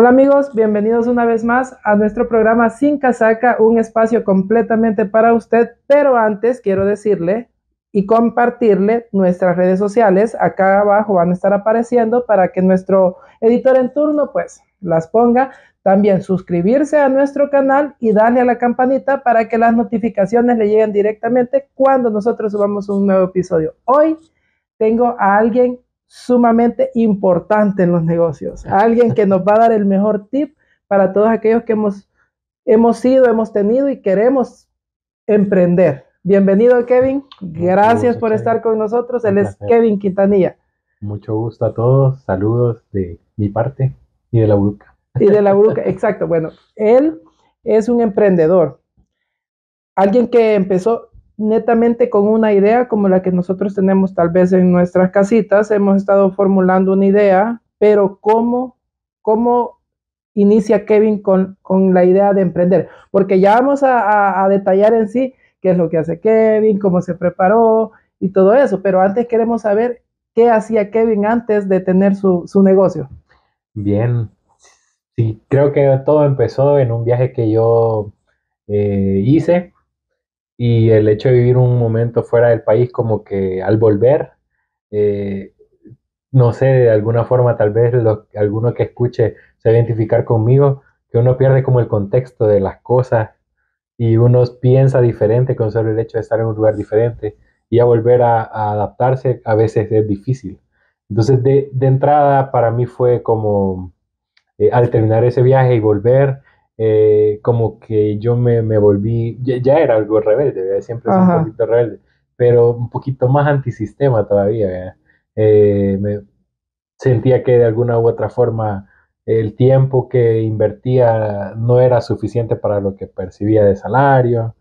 Hola amigos, bienvenidos una vez más a nuestro programa Sin Casaca, un espacio completamente para usted, pero antes quiero decirle y compartirle nuestras redes sociales. Acá abajo van a estar apareciendo para que nuestro editor en turno pues las ponga. También suscribirse a nuestro canal y darle a la campanita para que las notificaciones le lleguen directamente cuando nosotros subamos un nuevo episodio. Hoy tengo a alguien sumamente importante en los negocios, alguien que nos va a dar el mejor tip para todos aquellos que hemos tenido y queremos emprender. Bienvenido, Kevin. Gracias por estar con nosotros. Él es Kevin Quintanilla. Mucho gusto a todos. Saludos de mi parte y de la Bruca. Y de la Bruca, exacto. Bueno, él es un emprendedor. Alguien que empezó netamente con una idea como la que nosotros tenemos tal vez en nuestras casitas. Hemos estado formulando una idea, pero ¿cómo inicia Kevin con la idea de emprender? Porque ya vamos a detallar en sí qué es lo que hace Kevin, cómo se preparó y todo eso, pero antes queremos saber qué hacía Kevin antes de tener su negocio. Bien, sí, creo que todo empezó en un viaje que yo hice, y el hecho de vivir un momento fuera del país, como que al volver, eh, no sé, de alguna forma tal vez alguno que escuche se va a identificar conmigo, que uno pierde como el contexto de las cosas y uno piensa diferente con solo el hecho de estar en un lugar diferente, y a volver a adaptarse a veces es difícil. Entonces de entrada para mí fue como al terminar ese viaje y volver, como que yo me volví, ya era algo rebelde, ¿verdad? Siempre es un poquito rebelde, pero un poquito más antisistema todavía, ¿verdad? Me sentía que de alguna u otra forma el tiempo que invertía no era suficiente para lo que percibía de salario.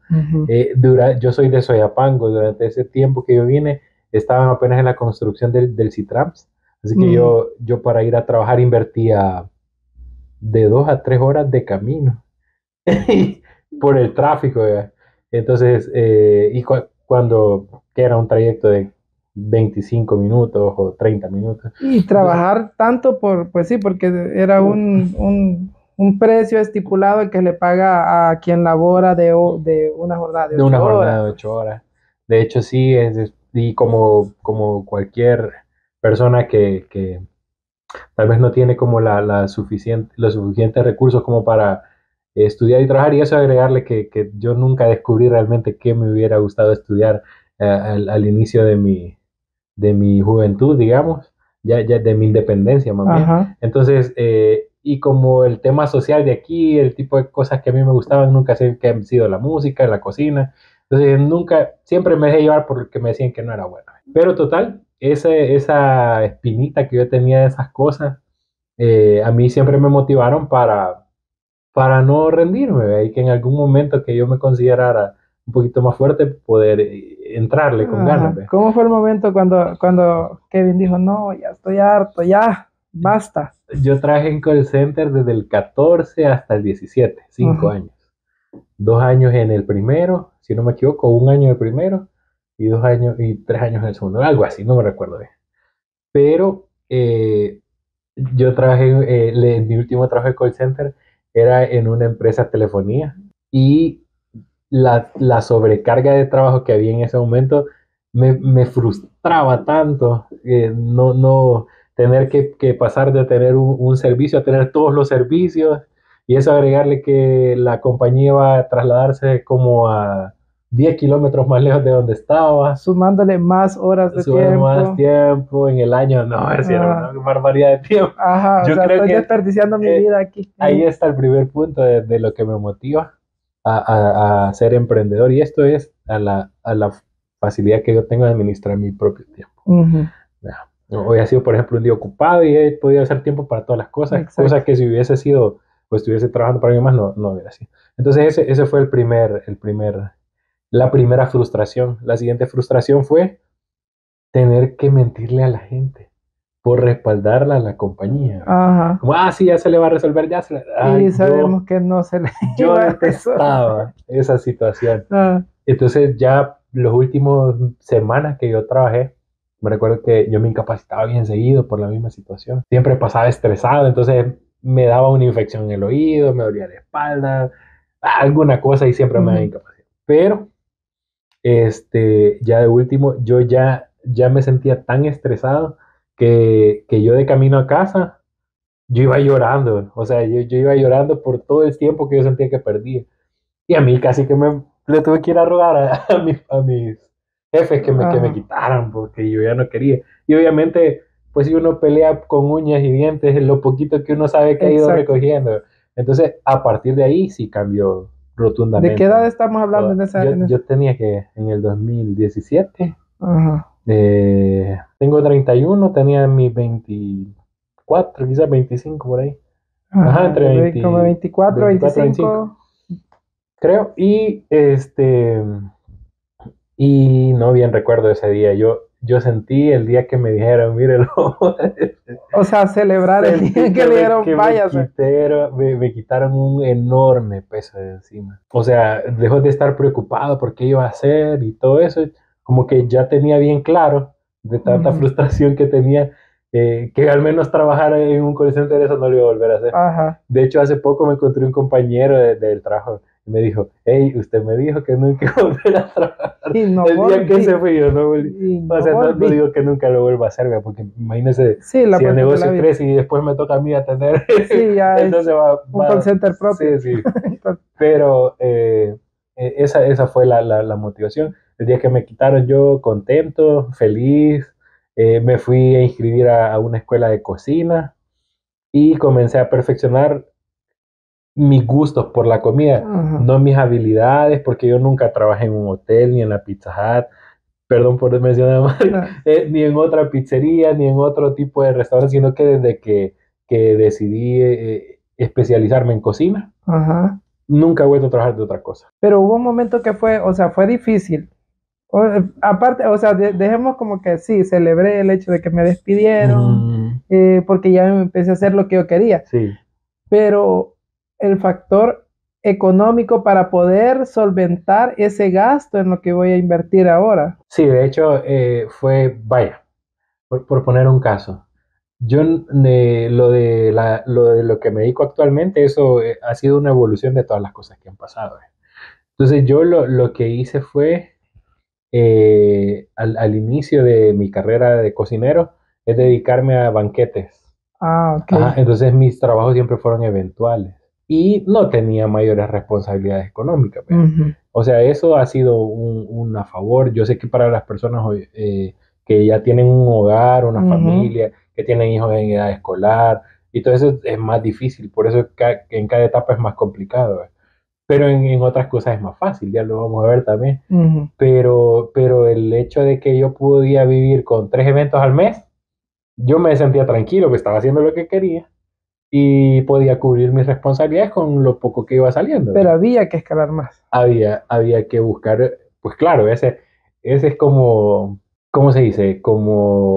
Yo soy de Soyapango. Durante ese tiempo que yo vine, estaban apenas en la construcción del Citrams, así que yo para ir a trabajar invertía de 2 a 3 horas de camino por el tráfico, ¿verdad? Entonces, cuando que era un trayecto de 25 minutos o 30 minutos. Y trabajar tanto pues sí, porque era un precio estipulado que le paga a quien labora de una jornada de De 8 una horas. jornada de 8 horas. De hecho, sí, y como cualquier persona que tal vez no tiene como los suficientes recursos como para estudiar y trabajar, y eso agregarle que yo nunca descubrí realmente qué me hubiera gustado estudiar al inicio de mi juventud, digamos, ya de mi independencia más bien. Entonces, y como el tema social de aquí, el tipo de cosas que a mí me gustaban, nunca sé que han sido la música, la cocina. Entonces, siempre me dejé llevar porque me decían que no era bueno. Pero total, esa espinita que yo tenía de esas cosas, a mí siempre me motivaron para no rendirme, ¿ve? Y que en algún momento que yo me considerara un poquito más fuerte, poder entrarle con ganas, ¿ve? ¿Cómo fue el momento cuando Kevin dijo, no, ya estoy harto, ya, basta? Yo trabajé en call center desde el 14 hasta el 17, 5 años. 2 años en el primero, si no me equivoco, 1 año en el primero y 2 años y 3 años en el segundo, algo así, no me recuerdo bien. Pero yo trabajé, mi último trabajo de call center era en una empresa de telefonía, y la sobrecarga de trabajo que había en ese momento me frustraba tanto, no tener que pasar de tener un servicio a tener todos los servicios, y eso agregarle que la compañía iba a trasladarse como a 10 kilómetros más lejos de donde estaba. Sumándole más horas de Sube tiempo. más tiempo en el año, no, es era una barbaridad de tiempo. Yo creo estoy desperdiciando mi vida aquí. Ahí está el primer punto de lo que me motiva a ser emprendedor, y esto es a la facilidad que yo tengo de administrar mi propio tiempo. Hoy ha sido, por ejemplo, un día ocupado y he podido hacer tiempo para todas las cosas, cosas que si hubiese sido, pues estuviese trabajando para mí más, no hubiera sido. Entonces ese fue la primera frustración. La siguiente frustración fue tener que mentirle a la gente por respaldarla a la compañía. Como, sí, ya se le va a resolver, ya se le... y sabemos que no se le yo detestaba esa situación. Entonces ya los últimos semanas que yo trabajé, me recuerdo que yo me incapacitaba bien seguido por la misma situación. Siempre pasaba estresado, entonces me daba una infección en el oído, me dolía la espalda, alguna cosa y siempre me daba incapacidad. Pero, ya de último, yo ya me sentía tan estresado que yo de camino a casa, yo iba llorando, o sea, yo iba llorando por todo el tiempo que yo sentía que perdía. Y a mí casi que le tuve que ir a rogar a mis jefes que me quitaran porque yo ya no quería. Y obviamente, pues si uno pelea con uñas y dientes, es lo poquito que uno sabe que ha ido Exacto. recogiendo. Entonces, a partir de ahí sí cambió ¿De qué edad rotundamente. estamos hablando en esa? Yo tenía que, en el 2017, Ajá. tengo 31, tenía mis 24, quizás 25 por ahí. Ajá, Ajá, entre como 20, 24, 24 25, 25. creo. Y no bien recuerdo ese día. Yo sentí el día que me dijeron, mírelo, O sea, celebrar el día sentí que que le me, dieron, que me váyase. quitaron, me quitaron un enorme peso de encima. O sea, dejó de estar preocupado por qué iba a hacer y todo eso. Como que ya tenía bien claro de tanta Ujú. frustración que tenía, que al menos trabajar en un call center eso no lo iba a volver a hacer. Ajá. De hecho, hace poco me encontré un compañero del trabajo y me dijo, hey, usted me dijo que nunca iba a volver a trabajar. Y no El día que se volví. fue yo no volví. Y O no sea, no volví. digo que nunca lo vuelva a hacer, ¿verdad? Porque imagínese Sí, la si el vuelta de la negocio vida. crece y después me toca a mí atender, Sí, ya es entonces un call center propio. sí, sí. Pero esa fue la motivación. El día que me quitaron yo contento, feliz, me fui a inscribir a una escuela de cocina y comencé a perfeccionar mis gustos por la comida, Ajá. no mis habilidades, porque yo nunca trabajé en un hotel ni en la Pizza Hut, perdón por mencionar mal, No. ni en otra pizzería, ni en otro tipo de restaurante, sino que desde que decidí especializarme en cocina, Ajá. nunca he vuelto a trabajar de otra cosa. Pero hubo un momento que fue, o sea, fue difícil. Aparte, o sea, dejemos como que sí, celebré el hecho de que me despidieron, Mm, porque ya empecé a hacer lo que yo quería. sí, Pero el factor económico para poder solventar ese gasto en lo que voy a invertir ahora. sí, de hecho vaya, por poner un caso. Lo de lo que me dedico actualmente, eso ha sido una evolución de todas las cosas que han pasado. Entonces yo lo que hice fue, al inicio de mi carrera de cocinero, es dedicarme a banquetes. Ah, ok. Ajá, entonces mis trabajos siempre fueron eventuales y no tenía mayores responsabilidades económicas, ¿ve? Ujú, O sea, eso ha sido a favor. Yo sé que para las personas hoy, que ya tienen un hogar, una ujú. familia, que tienen hijos en edad escolar, y todo eso es más difícil, por eso en cada etapa es más complicado, ¿ve? Pero en otras cosas es más fácil, ya lo vamos a ver también. Ujú. Pero el hecho de que yo podía vivir con 3 eventos al mes, yo me sentía tranquilo, que estaba haciendo lo que quería y podía cubrir mis responsabilidades con lo poco que iba saliendo, Pero ¿verdad? había que escalar más. Había que buscar, pues claro, ese es como, ¿cómo se dice?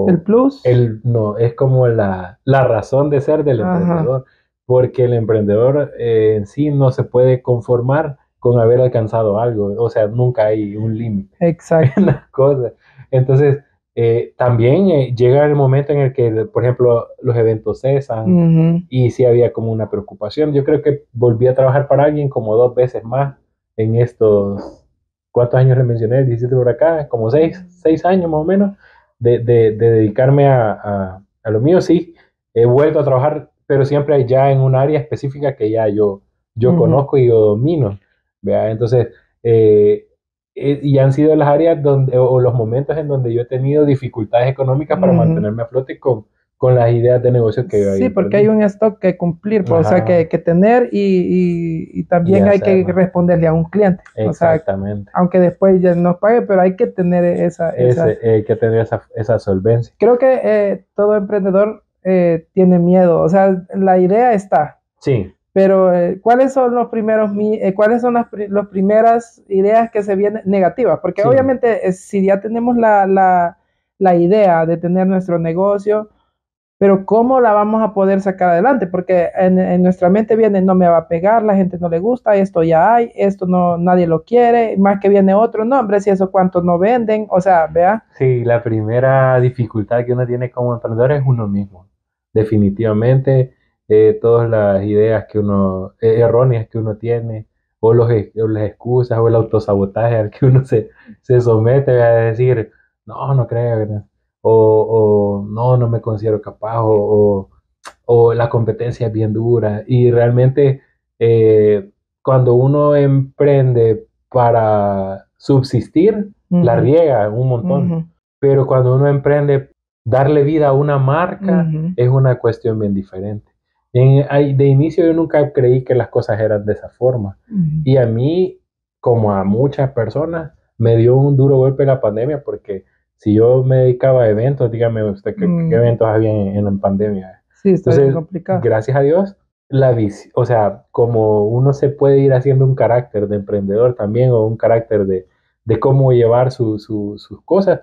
El plus. No, es como la razón de ser del Ajá, emprendedor, porque el emprendedor en sí no se puede conformar con haber alcanzado algo, o sea, nunca hay un límite exacto. en las cosas. Entonces, también llega el momento en el que, por ejemplo, los eventos cesan Ujú, y sí había como una preocupación. Yo creo que volví a trabajar para alguien como 2 veces más en estos, ¿cuántos años le mencioné? 17 por acá, como 6 años más o menos, de dedicarme a lo mío. Sí, he vuelto a trabajar, pero siempre ya en un área específica que ya yo ujú, conozco y yo domino, ¿vea? Entonces, eh, y han sido las áreas donde, o los momentos en donde yo he tenido dificultades económicas para ujú. mantenerme a flote con las ideas de negocio que yo había Sí, porque hay emprendido. un stock que cumplir, pues, o sea, Ajá, que tener y y también hay que hacerlo. responderle a un cliente. O sea, Exactamente. aunque después ya nos pague, pero hay que tener esa. Hay que tener esa solvencia. Creo que todo emprendedor tiene miedo. O sea, la idea está, Sí, pero ¿cuáles son cuáles son las primeras ideas que se vienen negativas? Porque sí, obviamente si ya tenemos la idea de tener nuestro negocio, pero ¿cómo la vamos a poder sacar adelante? Porque en nuestra mente viene, no me va a pegar, la gente no le gusta, esto ya hay, esto no, nadie lo quiere, más que viene otro nombre, si eso cuántos no venden, o sea, vea. sí, la primera dificultad que uno tiene como emprendedor es uno mismo. Definitivamente, todas las ideas que uno, erróneas que uno tiene, o las excusas, o el autosabotaje al que uno se somete a decir, no, no creo, ¿verdad? O no, no me considero capaz, o la competencia es bien dura. Y realmente cuando uno emprende para subsistir, la riega un montón. Pero cuando uno emprende darle vida a una marca, es una cuestión bien diferente. De inicio yo nunca creí que las cosas eran de esa forma. Y a mí, como a muchas personas, me dio un duro golpe la pandemia porque si yo me dedicaba a eventos, dígame usted qué eventos había en pandemia. Sí, está bien complicado. Gracias a Dios, o sea, como uno se puede ir haciendo un carácter de emprendedor también, o un carácter de cómo llevar sus cosas,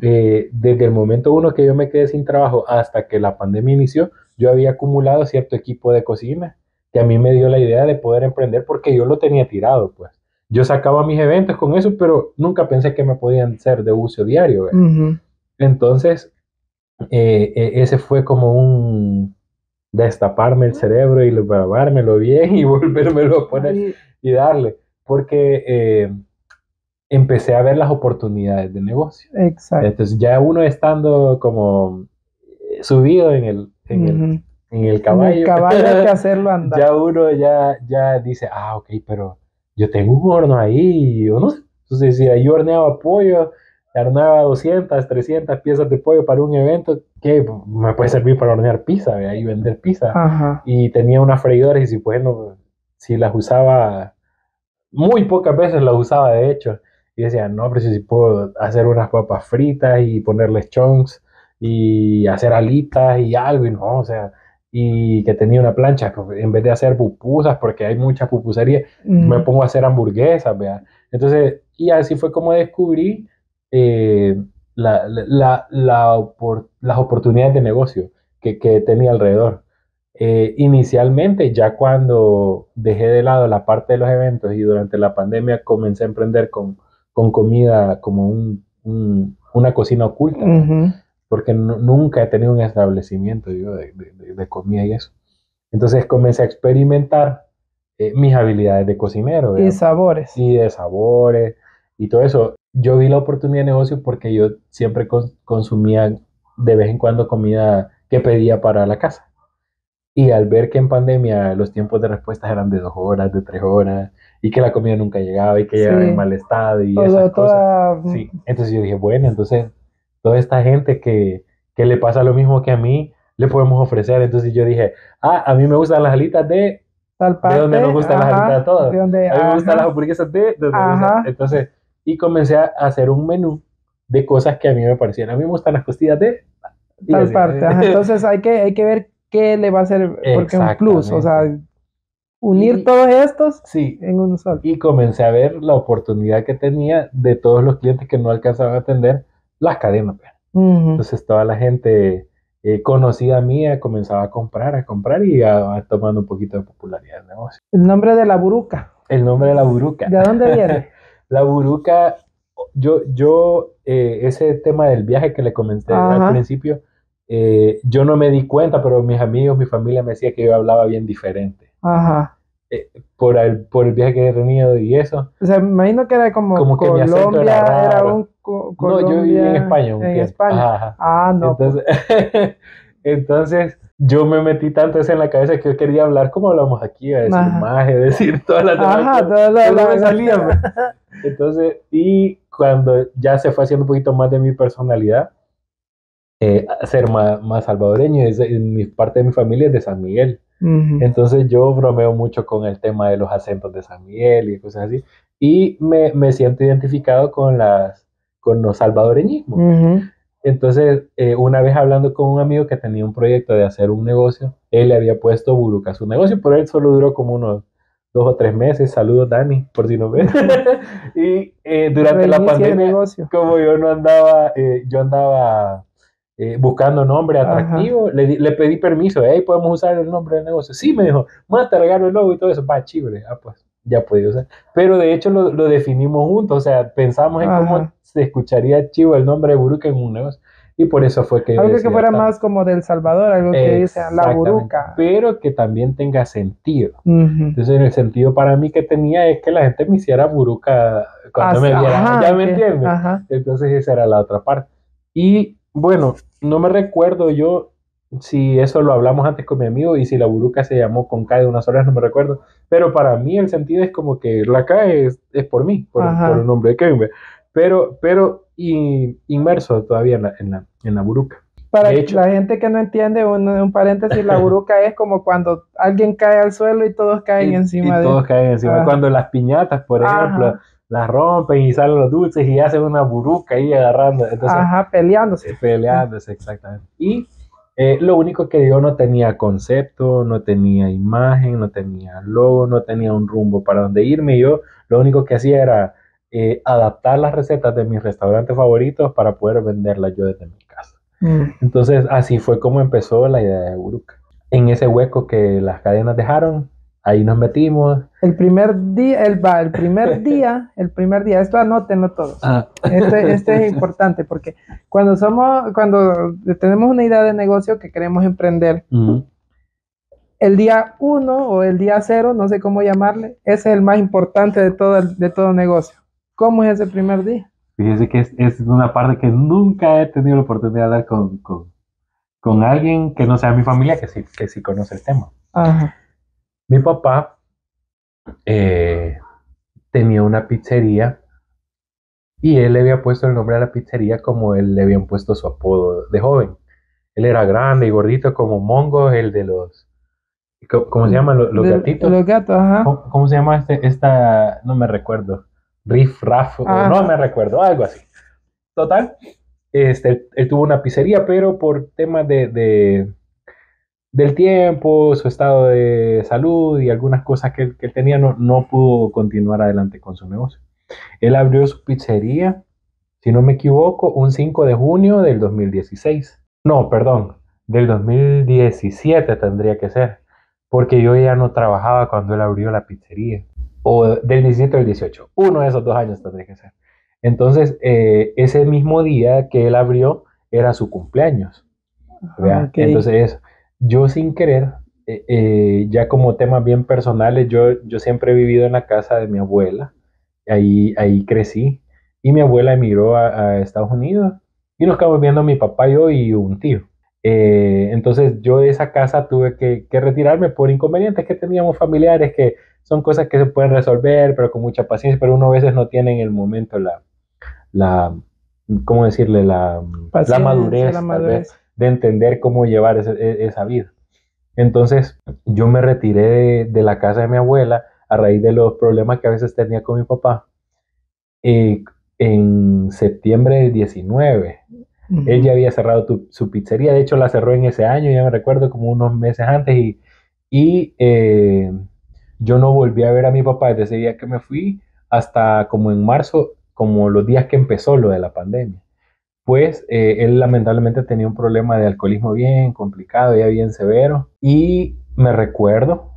desde el momento uno que yo me quedé sin trabajo hasta que la pandemia inició, yo había acumulado cierto equipo de cocina que a mí me dio la idea de poder emprender porque yo lo tenía tirado, pues. Yo sacaba mis eventos con eso, pero nunca pensé que me podían ser de uso diario. Entonces, ese fue como un destaparme el cerebro y lavármelo bien y volvérmelo a poner y darle, porque empecé a ver las oportunidades de negocio. Exacto. Entonces ya uno estando como subido en el caballo, en el caballo hay que hacerlo andar. Ya uno ya dice, ok, pero yo tengo un horno ahí, o no sé. Entonces, si yo horneaba pollo, horneaba 200, 300 piezas de pollo para un evento, que me puede servir para hornear pizza, ¿verdad? Y vender pizza. Y tenía unas freidoras y si las usaba, muy pocas veces las usaba de hecho. Y decía, no, pero si puedo hacer unas papas fritas y ponerles chunks y hacer alitas y algo, y no, o sea, y que tenía una plancha, en vez de hacer pupusas, porque hay mucha pupusería, me pongo a hacer hamburguesas, ¿vea? Entonces, y así fue como descubrí las oportunidades de negocio que tenía alrededor. Inicialmente, ya cuando dejé de lado la parte de los eventos y durante la pandemia comencé a emprender con comida como una cocina oculta, porque nunca he tenido un establecimiento yo de comida y eso. Entonces comencé a experimentar mis habilidades de cocinero. Y sabores. Y de sabores y todo eso. Yo vi la oportunidad de negocio porque yo siempre consumía de vez en cuando comida que pedía para la casa. Y al ver que en pandemia los tiempos de respuesta eran de 2 horas, de 3 horas, y que la comida nunca llegaba y que llegaba en mal estado y esas cosas. Sí. Entonces yo dije, bueno, entonces toda esta gente que le pasa lo mismo que a mí, le podemos ofrecer. Entonces yo dije, a mí me gustan las alitas de tal parte, de donde nos gustan las alitas de todos. A mí me gustan las hamburguesas de donde me gustan. Entonces, y comencé a hacer un menú de cosas que a mí me parecían. A mí me gustan las costillas de tal parte. Entonces hay que ver qué le va a hacer, porque es un plus, o sea, unir todos estos en uno solo. Y comencé a ver la oportunidad que tenía de todos los clientes que no alcanzaban a atender las cadenas. Entonces toda la gente conocida mía comenzaba a comprar y a tomando un poquito de popularidad en el negocio. El nombre de la buruca. El nombre de la buruca. ¿De dónde viene? La buruca, ese tema del viaje que le comenté al principio, yo no me di cuenta, pero mis amigos, mi familia me decía que yo hablaba bien diferente. Por el viaje que he tenido y eso. O sea, me imagino que era como que Colombia, mi acento era raro. Colombia. No, yo viví en España. En España. No. Entonces, yo me metí tanto eso en la cabeza que yo quería hablar como hablamos aquí, a decir maje, decir todas las demás. Me salía. Entonces, y cuando ya se fue haciendo un poquito más de mi personalidad, ser más salvadoreño, mi parte de mi familia es de San Miguel. Entonces yo bromeo mucho con el tema de los acentos de San Miguel y cosas así. Y me siento identificado con los salvadoreñismos. Entonces, una vez hablando con un amigo que tenía un proyecto de hacer un negocio, él le había puesto buruca a su negocio, pero él solo duró como unos 2 o 3 meses. Saludos, Dani, por si no ves. Y durante la pandemia, como yo no andaba, yo andaba buscando nombre atractivo, le pedí permiso, podemos usar el nombre del negocio. Sí, me dijo, te regalo el logo y todo eso. Va, chibre, pues ya podía usar. Pero de hecho lo definimos juntos, o sea, pensamos en cómo se escucharía chivo el nombre de buruca en un negocio. Y por eso fue que yo Algo que decía fuera tanto. más como del Salvador, algo que dice la Exactamente. buruca. Pero que también tenga sentido. Ujú. Entonces, el sentido para mí que tenía es que la gente me hiciera buruca cuando me viera. ¿Ya Ajá, me entiendes? ajá. Entonces, esa era la otra parte. Y bueno, no me recuerdo yo si eso lo hablamos antes con mi amigo y si la buruca se llamó con K de unas horas, no me recuerdo. Pero para mí el sentido es como que la K es por mí, por el Ajá. nombre de Kevin. Pero inmerso todavía en la buruca. Para De hecho, la gente que no entiende, un paréntesis, la buruca es como cuando alguien cae al suelo y todos caen y encima de... todos caen encima. Ajá. Cuando las piñatas, por ejemplo, Ajá. las rompen y salen los dulces y hacen una buruca ahí agarrando. Entonces, Ajá, peleándose. peleándose exactamente. Y lo único que yo no tenía concepto, no tenía imagen, no tenía logo, no tenía un rumbo para dónde irme. Yo lo único que hacía era adaptar las recetas de mis restaurantes favoritos para poder venderlas yo desde mi casa. Entonces, así fue como empezó la idea de Buruca. En ese hueco que las cadenas dejaron, ahí nos metimos. El primer día, el primer día, esto anótenlo todos. Ah. Este es importante porque cuando tenemos una idea de negocio que queremos emprender, el día 1 o el día 0, no sé cómo llamarle, ese es el más importante de todo negocio. ¿Cómo es ese primer día? Fíjese que es una parte que nunca he tenido la oportunidad de hablar con alguien que no sea mi familia, que sí conoce el tema. Ajá. Mi papá tenía una pizzería y él le había puesto el nombre a la pizzería como él le habían puesto su apodo de joven. Él era grande y gordito como Mongo, el de los... ¿Cómo se llaman los gatitos? Los gatos, ajá. ¿Cómo se llama esta? No me recuerdo. Riff Raff, o no me recuerdo, algo así. Total, él tuvo una pizzería, pero por temas del tiempo, su estado de salud y algunas cosas que él tenía, no pudo continuar adelante con su negocio. Él abrió su pizzería, si no me equivoco, un 5 de junio del 2016. No, perdón, del 2017 tendría que ser, porque yo ya no trabajaba cuando él abrió la pizzería. O del 17 o del 18, uno de esos 2 años tendría que ser. Entonces, ese mismo día que él abrió era su cumpleaños. ¿Vea? Okay. Entonces, yo sin querer, ya como temas bien personales, yo siempre he vivido en la casa de mi abuela, ahí crecí, y mi abuela emigró a Estados Unidos, y nos quedamos viendo mi papá, yo y un tío. Entonces, yo de esa casa tuve que retirarme por inconvenientes que teníamos familiares, que son cosas que se pueden resolver, pero con mucha paciencia, pero uno a veces no tiene en el momento la ¿cómo decirle? La madurez, tal vez, de entender cómo llevar esa vida. Entonces, yo me retiré de la casa de mi abuela a raíz de los problemas que a veces tenía con mi papá. En septiembre del 19, él ya había cerrado su pizzería, de hecho la cerró en ese año, ya me recuerdo, como unos meses antes, y yo no volví a ver a mi papá desde ese día que me fui hasta como en marzo, como los días que empezó lo de la pandemia. Pues él lamentablemente tenía un problema de alcoholismo bien complicado, ya bien severo, y me recuerdo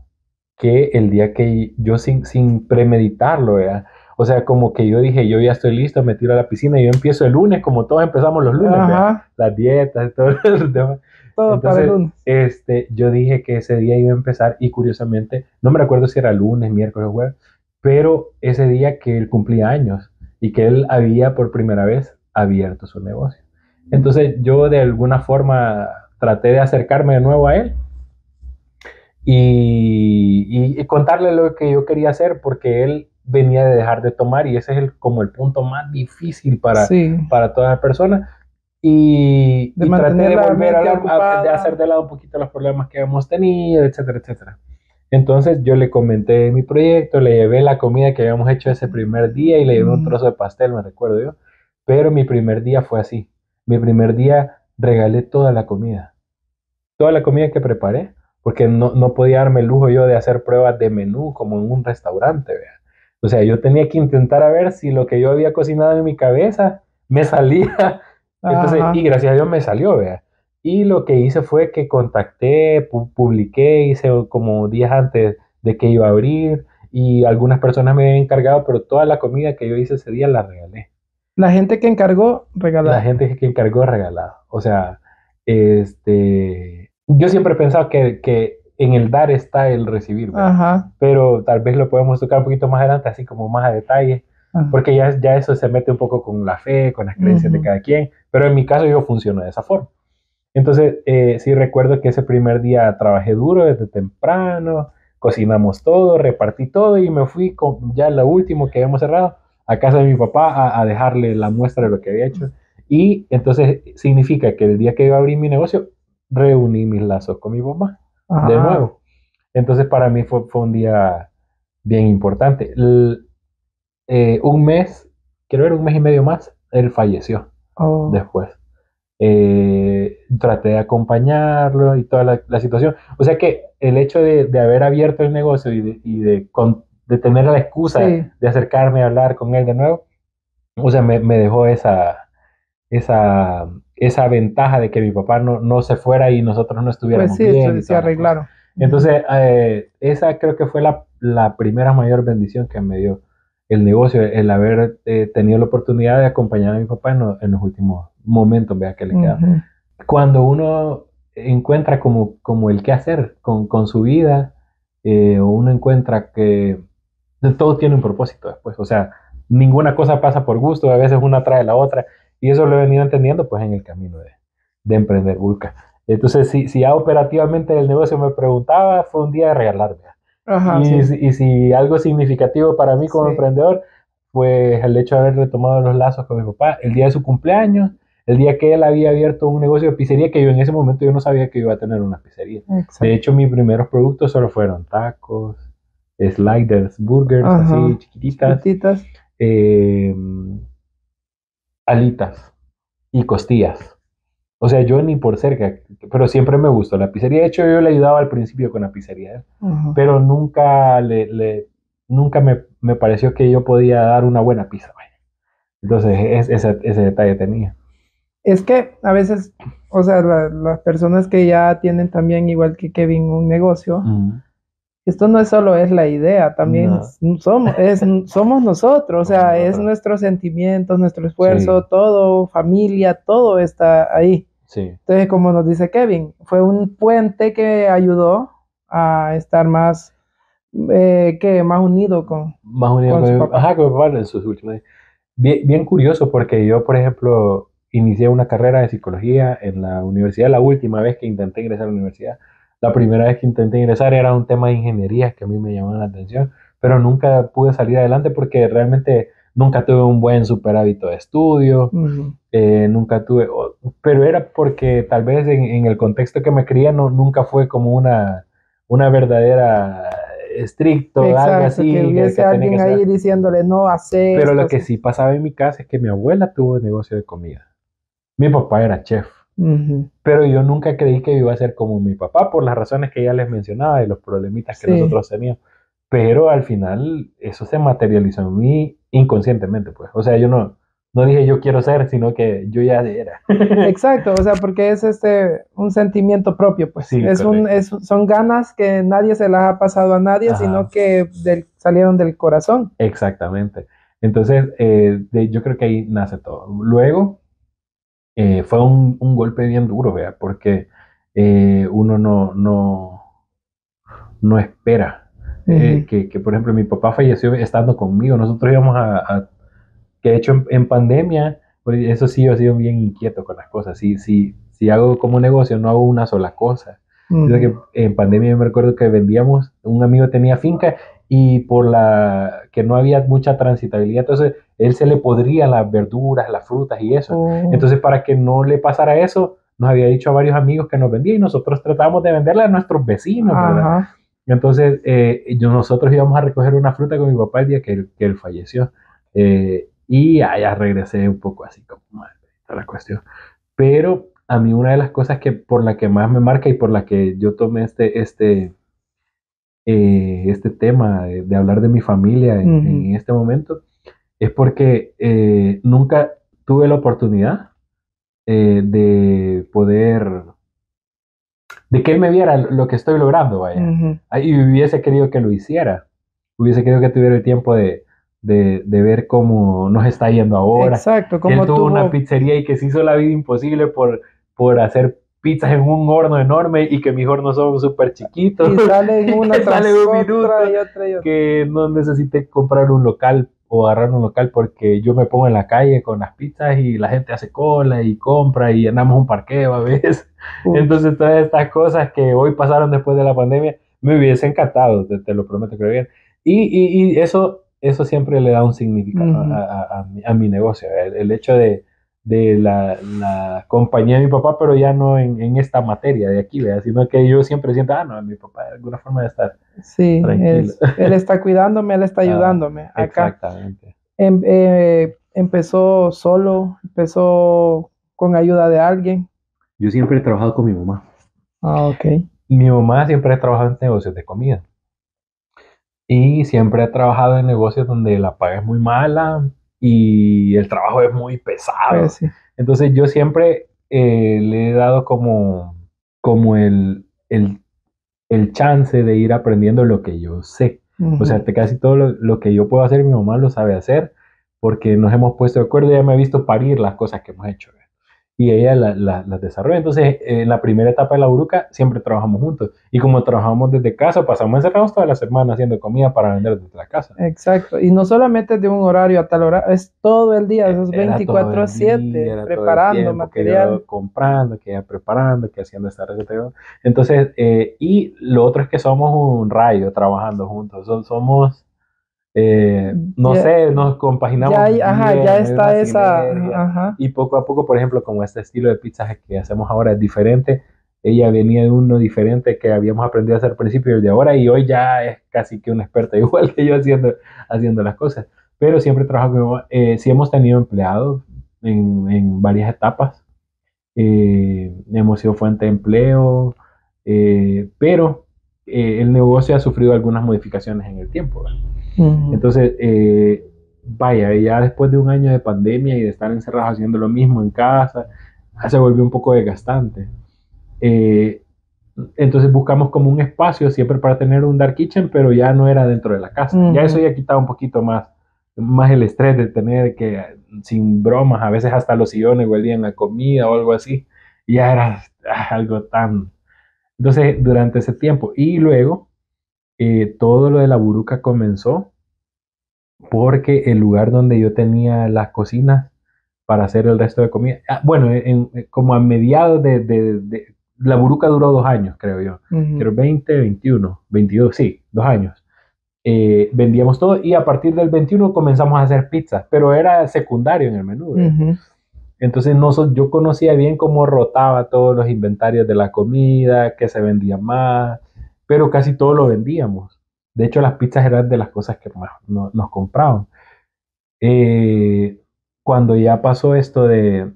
que el día que yo sin premeditarlo, ¿verdad? O sea, como que yo dije, yo ya estoy listo, me tiro a la piscina y yo empiezo el lunes, como todos empezamos los lunes, ¿verdad? Las dietas y todo el tema. Todo entonces, para el lunes. Yo dije que ese día iba a empezar y curiosamente, no me recuerdo si era lunes, miércoles o jueves, pero ese día que él cumplía años y que él había por primera vez abierto su negocio. Entonces yo de alguna forma traté de acercarme de nuevo a él y contarle lo que yo quería hacer porque él venía de dejar de tomar y ese es como el punto más difícil para todas las personas. Y traté de volver de hacer de lado un poquito los problemas que hemos tenido, etcétera, etcétera. Entonces yo le comenté mi proyecto, le llevé la comida que habíamos hecho ese primer día y le llevé un trozo de pastel, me recuerdo yo. Pero mi primer día fue así. Mi primer día regalé toda la comida que preparé, porque no podía darme el lujo yo de hacer pruebas de menú como en un restaurante, ¿vea? O sea, yo tenía que intentar a ver si lo que yo había cocinado en mi cabeza me salía. Entonces, y gracias a Dios me salió, ¿vea? Y lo que hice fue que contacté, publiqué, hice como días antes de que iba a abrir y algunas personas me habían encargado, pero toda la comida que yo hice ese día la regalé. La gente que encargó, regalado. La gente que encargó, regalado. O sea, yo siempre he pensado que en el dar está el recibir, ¿verdad? Ajá, Pero tal vez lo podemos tocar un poquito más adelante, así como más a detalle, ajá. porque ya eso se mete un poco con la fe, con las creencias de Ujú. cada quien, pero en mi caso yo funciono de esa forma. Entonces, sí recuerdo que ese primer día trabajé duro desde temprano, cocinamos todo, repartí todo y me fui con ya lo último que habíamos cerrado a casa de mi papá a dejarle la muestra de lo que había hecho. Y entonces significa que el día que iba a abrir mi negocio, reuní mis lazos con mi papá de Ah, nuevo. Entonces para mí fue un día bien importante. Un mes, quiero ver, un mes y medio más, él falleció oh, después. Traté de acompañarlo y toda la situación. O sea que el hecho de haber abierto el negocio de tener la excusa sí, de acercarme a hablar con él de nuevo, o sea, me dejó esa ventaja de que mi papá no se fuera y nosotros no pues estuviéramos sí, bien y se toda la cosa. arreglaron. Ujú. Entonces, esa creo que fue la primera mayor bendición que me dio el negocio, el haber tenido la oportunidad de acompañar a mi papá en los últimos momentos, vea que le queda. Ujú. Cuando uno encuentra como el qué hacer con su vida, o uno encuentra que todo tiene un propósito después, o sea, ninguna cosa pasa por gusto, a veces una trae la otra, y eso lo he venido entendiendo pues en el camino de emprender Vulca. Entonces, si ya operativamente el negocio me preguntaba, fue un día de regalarme. Ajá, Y, sí, y si algo significativo para mí como sí, emprendedor, fue el hecho de haber retomado los lazos con mi papá el día de su cumpleaños, el día que él había abierto un negocio de pizzería, que yo en ese momento yo no sabía que iba a tener una pizzería. De exacto. hecho, mis primeros productos solo fueron tacos, sliders, burgers, así Ajá, chiquititas, chiquititas. eh, alitas y costillas. O sea, yo ni por cerca, pero siempre me gustó la pizzería. De hecho, yo le ayudaba al principio con la pizzería, ¿eh? Ajá. Pero nunca me pareció que yo podía dar una buena pizza, vaya. Entonces, ese detalle tenía. Es que a veces, o sea, las personas que ya tienen también, igual que Kevin, un negocio, Mm, esto no es solo es la idea, también no, somos nosotros, o somos sea, es nosotros. nuestros sentimientos, nuestro Sí, esfuerzo, todo, familia, todo está ahí. sí. Entonces, como nos dice Kevin, fue un puente que ayudó a estar más, más unido Más unido con su papá. con mi papá en sus últimos días. Bien curioso porque yo, por ejemplo, inicié una carrera de psicología en la universidad, la última vez que intenté ingresar a la universidad. La primera vez que intenté ingresar era un tema de ingeniería que a mí me llamó la atención, pero nunca pude salir adelante porque realmente nunca tuve un buen superávito de estudio, Ujú. nunca tuve, pero era porque tal vez en el contexto que me crié nunca fue como una verdadera estricto, algo Exacto, que así hubiese que tenía que alguien ahí ser. diciéndole, no, hace Pero lo esto. que sí pasaba en mi casa es que mi abuela tuvo negocio de comida. Mi papá era chef, Ujú. pero yo nunca creí que iba a ser como mi papá por las razones que ya les mencionaba y los problemitas que Sí. nosotros teníamos. Pero al final eso se materializó en mí inconscientemente, pues. O sea, yo no dije yo quiero ser, sino que yo ya era. Exacto, o sea, porque es un sentimiento propio, pues. Sí, correcto. Son ganas que nadie se las ha pasado a nadie, sino Ajá, que salieron del corazón. exactamente. Entonces, yo creo que ahí nace todo. Luego, fue un golpe bien duro, ¿vea? Porque uno no espera. Ujú. Por ejemplo, mi papá falleció estando conmigo. Nosotros íbamos que de hecho en pandemia, pues, eso sí, yo he sido bien inquieto con las cosas. Si hago como negocio, no hago una sola cosa. Entonces, Ujú. que en pandemia yo me recuerdo que vendíamos, un amigo tenía finca y por la que no había mucha transitabilidad, entonces él se le podrían las verduras, las frutas y eso. Oh, Entonces, para que no le pasara eso, nos había dicho a varios amigos que nos vendía y nosotros tratábamos de venderle a nuestros vecinos, ¿verdad? ajá. Entonces, nosotros íbamos a recoger una fruta con mi papá el día que él falleció. Y allá regresé un poco así como mal, toda la cuestión. Pero a mí una de las cosas que por la que más me marca y por la que yo tomé este tema de hablar de mi familia Ujú. en este momento es porque nunca tuve la oportunidad de poder de que él me viera lo que estoy logrando, vaya. Ujú. Y hubiese querido que lo hiciera. Hubiese querido que tuviera el tiempo de ver cómo nos está yendo ahora. Exacto, Que él como tuvo una tuvo, pizzería y que se hizo la vida imposible por hacer pizzas en un horno enorme y que mis hornos son súper chiquitos. Y salen una que tras sale un otra minuto, y otra y otra. que no necesité comprar un local o agarrar un local porque yo me pongo en la calle con las pizzas y la gente hace cola y compra y llenamos un parqueo a veces. Uf. Entonces todas estas cosas que hoy pasaron después de la pandemia me hubiese encantado, te lo prometo que bien. Y eso siempre le da un significado a mi negocio, el hecho de la compañía de mi papá, pero ya no en esta materia de aquí, ¿verdad? Sino que yo siempre siento, no, mi papá de alguna forma de estar Sí, tranquilo. él está cuidándome, él está ayudándome. Acá Exactamente. empezó solo, empezó con ayuda de alguien. Yo siempre he trabajado con mi mamá. Ah, ok. Mi mamá siempre ha trabajado en negocios de comida. Y siempre he trabajado en negocios donde la paga es muy mala y el trabajo es muy pesado. Pues sí. Entonces yo siempre le he dado como el chance de ir aprendiendo lo que yo sé. O sea, casi todo lo que yo puedo hacer, mi mamá lo sabe hacer porque nos hemos puesto de acuerdo y ella me ha visto parir las cosas que hemos hecho. Y ella las desarrolla. Entonces, en la primera etapa de la Uruca siempre trabajamos juntos. Y como trabajamos desde casa, pasamos encerrados toda la semana haciendo comida para vender desde la casa. Exacto. Y no solamente de un horario a tal hora, es todo el día, esos Era todo el 24/7, día, era todo el preparando tiempo, material. que yo comprando, que ella preparando, que haciendo esta receta. Entonces, y lo otro es que somos un rayo trabajando juntos. Somos, no Ya- sé, nos compaginamos Ya, bien, ya hay está una esa. sinergia. Ajá. Y poco a poco, por ejemplo, como este estilo de pizzas que hacemos ahora es diferente, ella venía de uno diferente que habíamos aprendido a hacer al principio y el de ahora, y hoy ya es casi que una experta igual que yo haciendo las cosas. Pero siempre trabajo con mi mamá. Sí hemos tenido empleados en varias etapas. Hemos sido fuente de empleo, pero el negocio ha sufrido algunas modificaciones en el tiempo, ¿verdad? Entonces, vaya, ya después de un año de pandemia y de estar encerrados haciendo lo mismo en casa, se volvió un poco desgastante. Eh, entonces buscamos como un espacio siempre para tener un dark kitchen, pero ya no era dentro de la casa. Ya eso ya quitaba un poquito más el estrés de tener que, sin bromas, a veces hasta los sillones huelían a comida o algo así. Y ya era algo tan... Entonces, durante ese tiempo. Y luego, todo lo de la buruca comenzó porque el lugar donde yo tenía las cocinas para hacer el resto de comida, bueno, como a mediados la buruca duró 2 años, creo yo. Creo 20, 21, 22, sí, 2 años. Vendíamos todo y a partir del 21 comenzamos a hacer pizzas, pero era secundario en el menú. Entonces yo conocía bien cómo rotaba todos los inventarios de la comida, qué se vendía más, pero casi todo lo vendíamos. De hecho, las pizzas eran de las cosas que más nos compraban. Cuando ya pasó esto de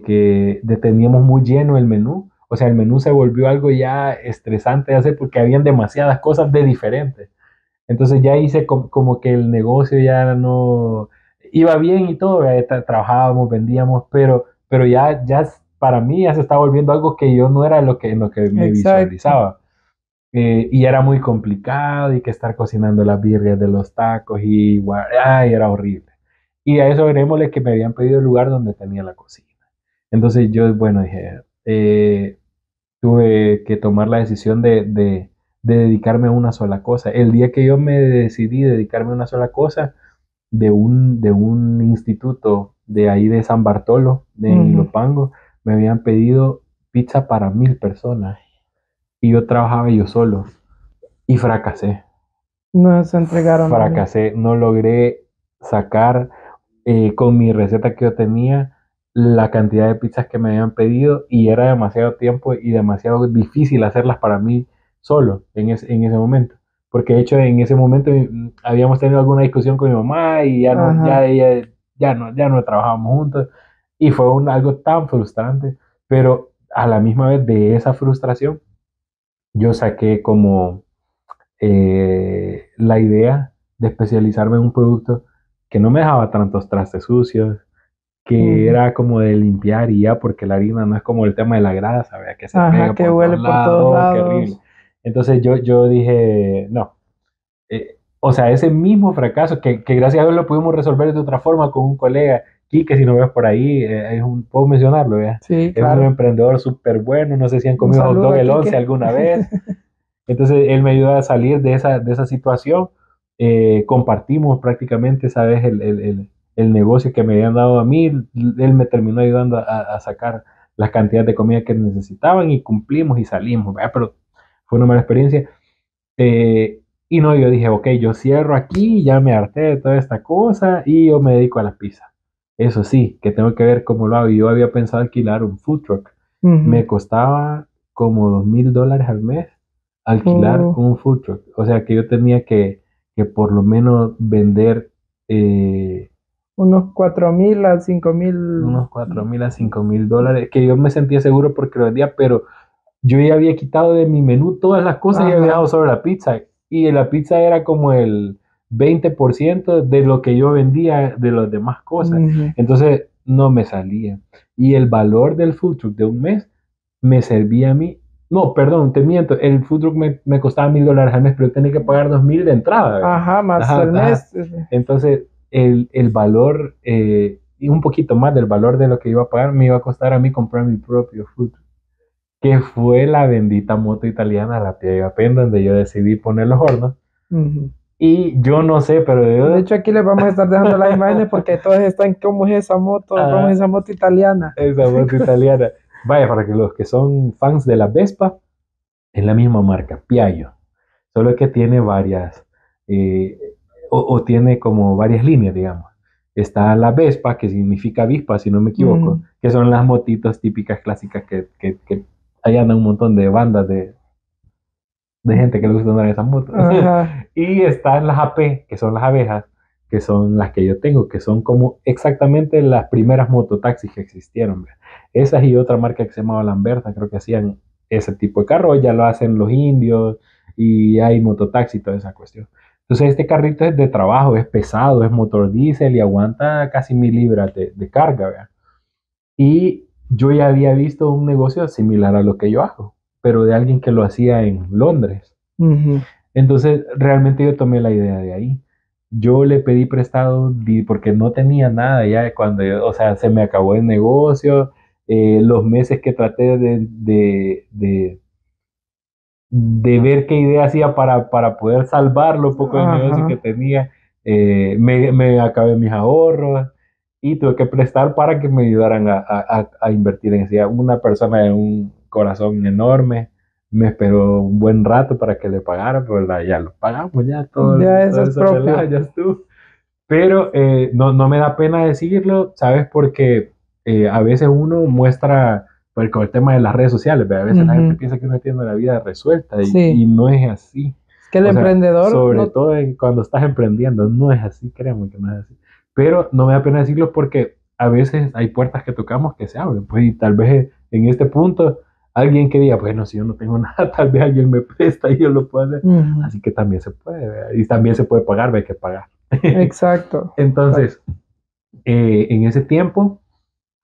que teníamos muy lleno el menú, o sea, el menú se volvió algo ya estresante de hacer porque habían demasiadas cosas de diferentes. Entonces ya hice como que el negocio ya no iba bien y todo, trabajábamos, vendíamos, pero ya para mí ya se estaba volviendo algo que yo no era en lo que me visualizaba. Y era muy complicado y que estar cocinando las birrias de los tacos y ay, era horrible. Y a eso agreguémosle que me habían pedido el lugar donde tenía la cocina. Entonces yo, bueno, dije, tuve que tomar la decisión de dedicarme a una sola cosa. El día que yo me decidí dedicarme a una sola cosa, de un instituto de ahí de San Bartolo, de Ilopango, me habían pedido pizza para 1,000 personas y yo trabajaba yo solo y fracasé. No se entregaron. Fracasé, no logré sacar con mi receta que yo tenía la cantidad de pizzas que me habían pedido y era demasiado tiempo y demasiado difícil hacerlas para mí solo en ese momento. Porque de hecho en ese momento habíamos tenido alguna discusión con mi mamá y ya no, ya no trabajábamos juntos y fue algo tan frustrante, pero a la misma vez de esa frustración yo saqué como la idea de especializarme en un producto que no me dejaba tantos trastes sucios, que era como de limpiar y ya, porque la harina no es como el tema de la grasa, ¿vea? Que se pega Que por huele todos por todos lados, qué lados. horrible. Entonces yo dije, no. O sea, ese mismo fracaso, que gracias a Dios lo pudimos resolver de otra forma con un colega Quique, si no ves por ahí, puedo mencionarlo, ¿ya? Sí, Es un claro. emprendedor súper bueno, no sé si han Un comido hot saludo dog a el Quique. 11 alguna vez. Entonces él me ayudó a salir de esa situación. Compartimos prácticamente, ¿sabes? El negocio que me habían dado a mí. Él me terminó ayudando a sacar las cantidades de comida que necesitaban y cumplimos y salimos, ¿verdad? Pero fue una mala experiencia. Y no, yo dije, ok, yo cierro aquí, ya me harté de toda esta cosa y yo me dedico a la pizza. Eso sí, que tengo que ver cómo lo hago. Yo había pensado alquilar un food truck. Me Ujú. costaba como $2,000 al mes alquilar Oh, un food truck. O sea que yo tenía que por lo menos vender unos 4.000 a 5.000. unos $4,000 a $5,000, que yo me sentía seguro porque lo vendía, pero yo ya había quitado de mi menú todas las cosas y había dejado Ajá. sobre la pizza. Y la pizza era como el 20% de lo que yo vendía de las demás cosas. Ujú. Entonces no me salía. Y el valor del food truck de un mes me servía a mí. No, perdón, te miento. El food truck me costaba $1,000 al mes, pero yo tenía que pagar 2,000 de entrada, ¿verdad? Ajá, más Ajá, el ajá. mes. Entonces, el valor y un poquito más del valor de lo que iba a pagar me iba a costar a mí comprar mi propio food truck, que fue la bendita moto italiana, la Piaggio Pen, donde yo decidí poner los hornos. Ujú. Y yo no sé, pero De yo... hecho, aquí les vamos a estar dejando las imágenes porque todos están, ¿cómo es esa moto? ¿Cómo es Ah, esa moto italiana? esa moto italiana. Vaya, para que los que son fans de la Vespa, es la misma marca, Piaggio. Solo que tiene varias, eh, o tiene como varias líneas, digamos. Está la Vespa, que significa avispa, si no me equivoco, Ujú. que son las motitos típicas clásicas que ahí andan un montón de bandas de gente que le gusta andar en esas motos. Ajá. Y están las AP, que son las abejas, que son las que yo tengo, que son como exactamente las primeras mototaxis que existieron. ¿Ve? Esas y otra marca que se llamaba Lamberta, creo que hacían ese tipo de carro, ya lo hacen los indios y hay mototaxi y toda esa cuestión. Entonces este carrito es de trabajo, es pesado, es motor diésel y aguanta casi 1,000 libras de carga. ¿Ve? Y yo ya había visto un negocio similar a lo que yo hago, pero de alguien que lo hacía en Londres. Ujú. Entonces, realmente yo tomé la idea de ahí. Yo le pedí prestado porque no tenía nada ya cuando o sea, se me acabó el negocio, los meses que traté de ver qué idea hacía para poder salvar lo poco de negocio que Ajá. tenía, me acabé mis ahorros y tuve que prestar para que me ayudaran a invertir en eso. Una persona de un corazón enorme me esperó un buen rato para que le pagara, pero ya lo pagamos, ya Ya eso todo es eso pelado, propio. ya estuvo. Pero no me da pena decirlo, ¿sabes? Porque a veces uno muestra, pues, con el tema de las redes sociales, ¿ve? A veces la gente Ujú. piensa que uno tiene la vida resuelta y Sí. no es así. Es que el O sea, emprendedor sobre no. todo cuando estás emprendiendo, no es así, créeme que no es así. Pero no me da pena decirlo porque a veces hay puertas que tocamos que se abren, pues, y tal vez en este punto alguien que diga, bueno, si yo no tengo nada, tal vez alguien me presta y yo lo puedo hacer. Ujú. Así que también se puede, ¿verdad? Y también se puede pagar, hay que pagar. Exacto. Entonces, en ese tiempo,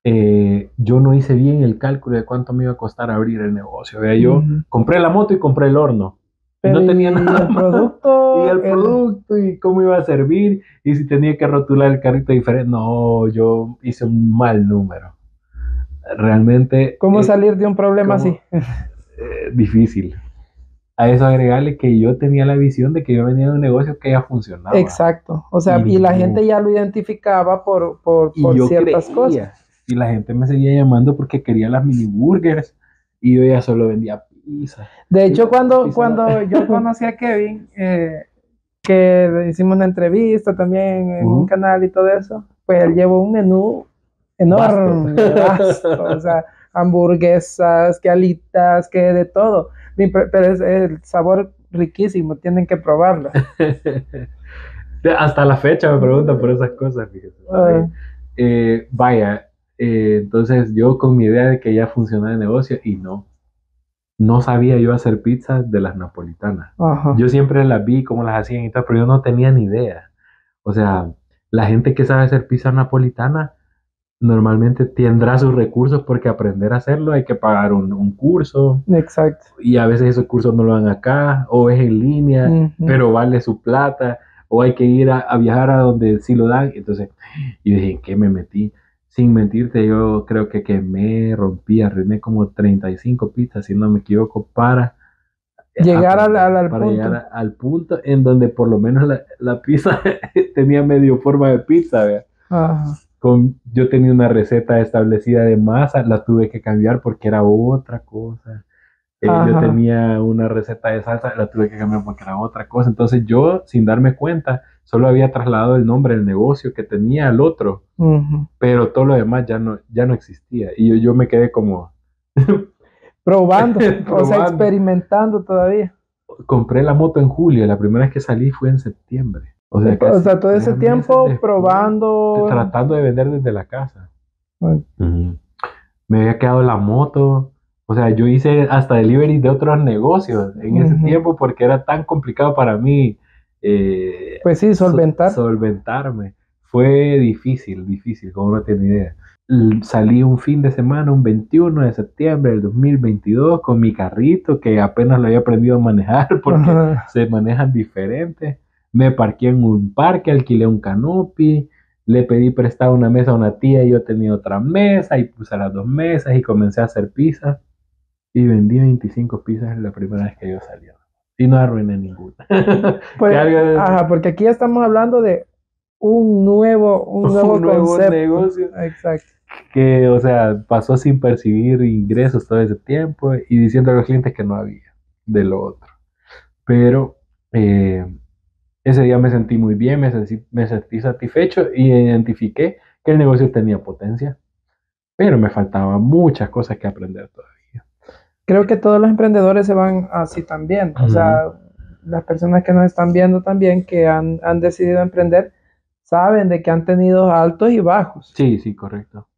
yo no hice bien el cálculo de cuánto me iba a costar abrir el negocio. Vea, yo Ujú. compré la moto y compré el horno y Pero no tenía y nada el más. Y producto, el producto y cómo iba a servir y si tenía que rotular el carrito diferente. No, yo hice un mal número. Realmente, ¿cómo salir de un problema así? como difícil. A eso agregarle que yo tenía la visión de que yo venía de un negocio que ya funcionaba. Exacto. O sea, Y y la no. gente ya lo identificaba por, por, Y por yo ciertas cosas. creía, y la gente me seguía llamando porque quería las mini burgers, y yo ya solo vendía pizza. De Y hecho, no, cuando, pizza no. cuando yo conocí a Kevin, que le hicimos una entrevista también en un Ujú. canal y todo eso, pues él llevó un menú Basto. enorme, vasto, o sea, hamburguesas, que alitas, que de todo. Pero es el sabor riquísimo, tienen que probarlo. Hasta la fecha me preguntan por esas cosas, fíjate. Ah, Vaya, entonces yo con mi idea de que ya funcionaba el negocio, y no sabía yo hacer pizzas de las napolitanas. ajá, Yo siempre las vi cómo las hacían y todo, pero yo no tenía ni idea. O sea, la gente que sabe hacer pizza napolitana normalmente tendrá sus recursos porque aprender a hacerlo hay que pagar un curso exacto. y a veces esos cursos no lo dan acá o es en línea, Ujú. pero vale su plata. o hay que ir a viajar a donde sí lo dan. Entonces, yo dije, ¿en qué me metí? Sin mentirte, yo creo que quemé, rompí, arruiné como 35 pizzas, si no me equivoco, para Llegar aprender, al para punto. llegar al punto en donde por lo menos la pizza tenía medio forma de pizza, ¿vea? Ajá. Yo tenía una receta establecida de masa, la tuve que cambiar porque era otra cosa. Yo Ajá. tenía una receta de salsa, la tuve que cambiar porque era otra cosa. Entonces yo, sin darme cuenta, solo había trasladado el nombre del negocio que tenía al otro, Ujú. pero todo lo demás ya no existía. Y yo me quedé como Probando, o sea, probando. experimentando todavía. Compré la moto en julio, la primera vez que salí fue en septiembre. O sea, O casi sea, todo ese 3 meses tiempo después, probando. tratando de vender desde la casa. Bueno, Ujú. Me había quedado la moto. O sea, yo hice hasta delivery de otros negocios en ese ujú. tiempo porque era tan complicado para mí Pues sí, solventar. solventarme. Fue difícil, difícil, como no tiene idea. Salí un fin de semana, un 21 de septiembre del 2022, con mi carrito que apenas lo había aprendido a manejar porque Ajá. se manejan diferentes. Me parqué en un parque, alquilé un canopy, le pedí prestada una mesa a una tía y yo tenía otra mesa y puse las dos mesas y comencé a hacer pizzas y vendí 25 pizzas la primera vez que yo salí. Y no arruiné ninguna. Que Pues, algo, ajá, porque aquí ya estamos hablando de un un nuevo nuevo concepto. negocio Exacto. que, o sea, pasó sin percibir ingresos todo ese tiempo y diciendo a los clientes que no había de lo otro. Pero eh, ese día me sentí muy bien, me sentí satisfecho y identifiqué que el negocio tenía potencia, pero me faltaban muchas cosas que aprender todavía. Creo que todos los emprendedores se van así también. O Ujú. sea, las personas que nos están viendo también, que han decidido emprender, saben de que han tenido altos y bajos. Sí, sí, correcto.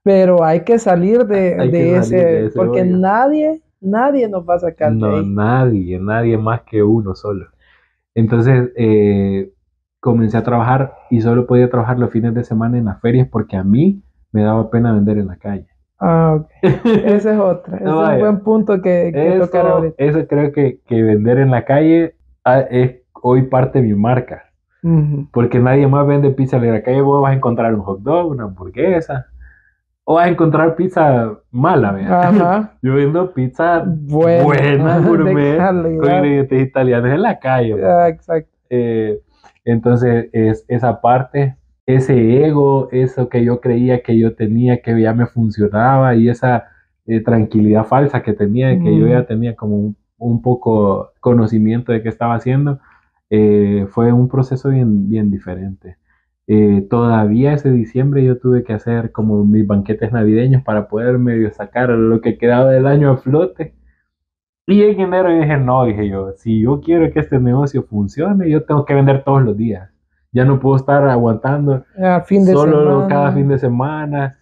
Pero hay que salir Hay que de salir de ese, ese porque hoyo. nadie nos va a sacar de No, ahí. nadie, nadie más que uno solo. Entonces comencé a trabajar y solo podía trabajar los fines de semana en las ferias porque a mí me daba pena vender en la calle. Ah, ok. Esa es otra. Ese No, es un vaya, buen punto que tocar eso, ahorita. eso creo que vender en la calle es hoy parte de mi marca. Ujú. Porque nadie más vende pizza en la calle. Vos vas a encontrar un hot dog, una hamburguesa. O vas a encontrar pizza mala, vea. Ajá. Yo vendo pizza Buena, buena, de gourmet, con calidad. ingredientes italianos en la calle, Ah, papá. exacto. Eh, entonces, es esa parte, ese ego, eso que yo creía que yo tenía, que ya me funcionaba, y esa tranquilidad falsa que tenía, de que yo Ujú. ya tenía como un poco conocimiento de qué estaba haciendo, fue un proceso bien, bien diferente. Todavía ese diciembre yo tuve que hacer como mis banquetes navideños para poder medio sacar lo que quedaba del año a flote. Y en enero dije, no, dije yo, si yo quiero que este negocio funcione, yo tengo que vender todos los días. Ya no puedo estar aguantando A fin de solo cada fin semana. de semana.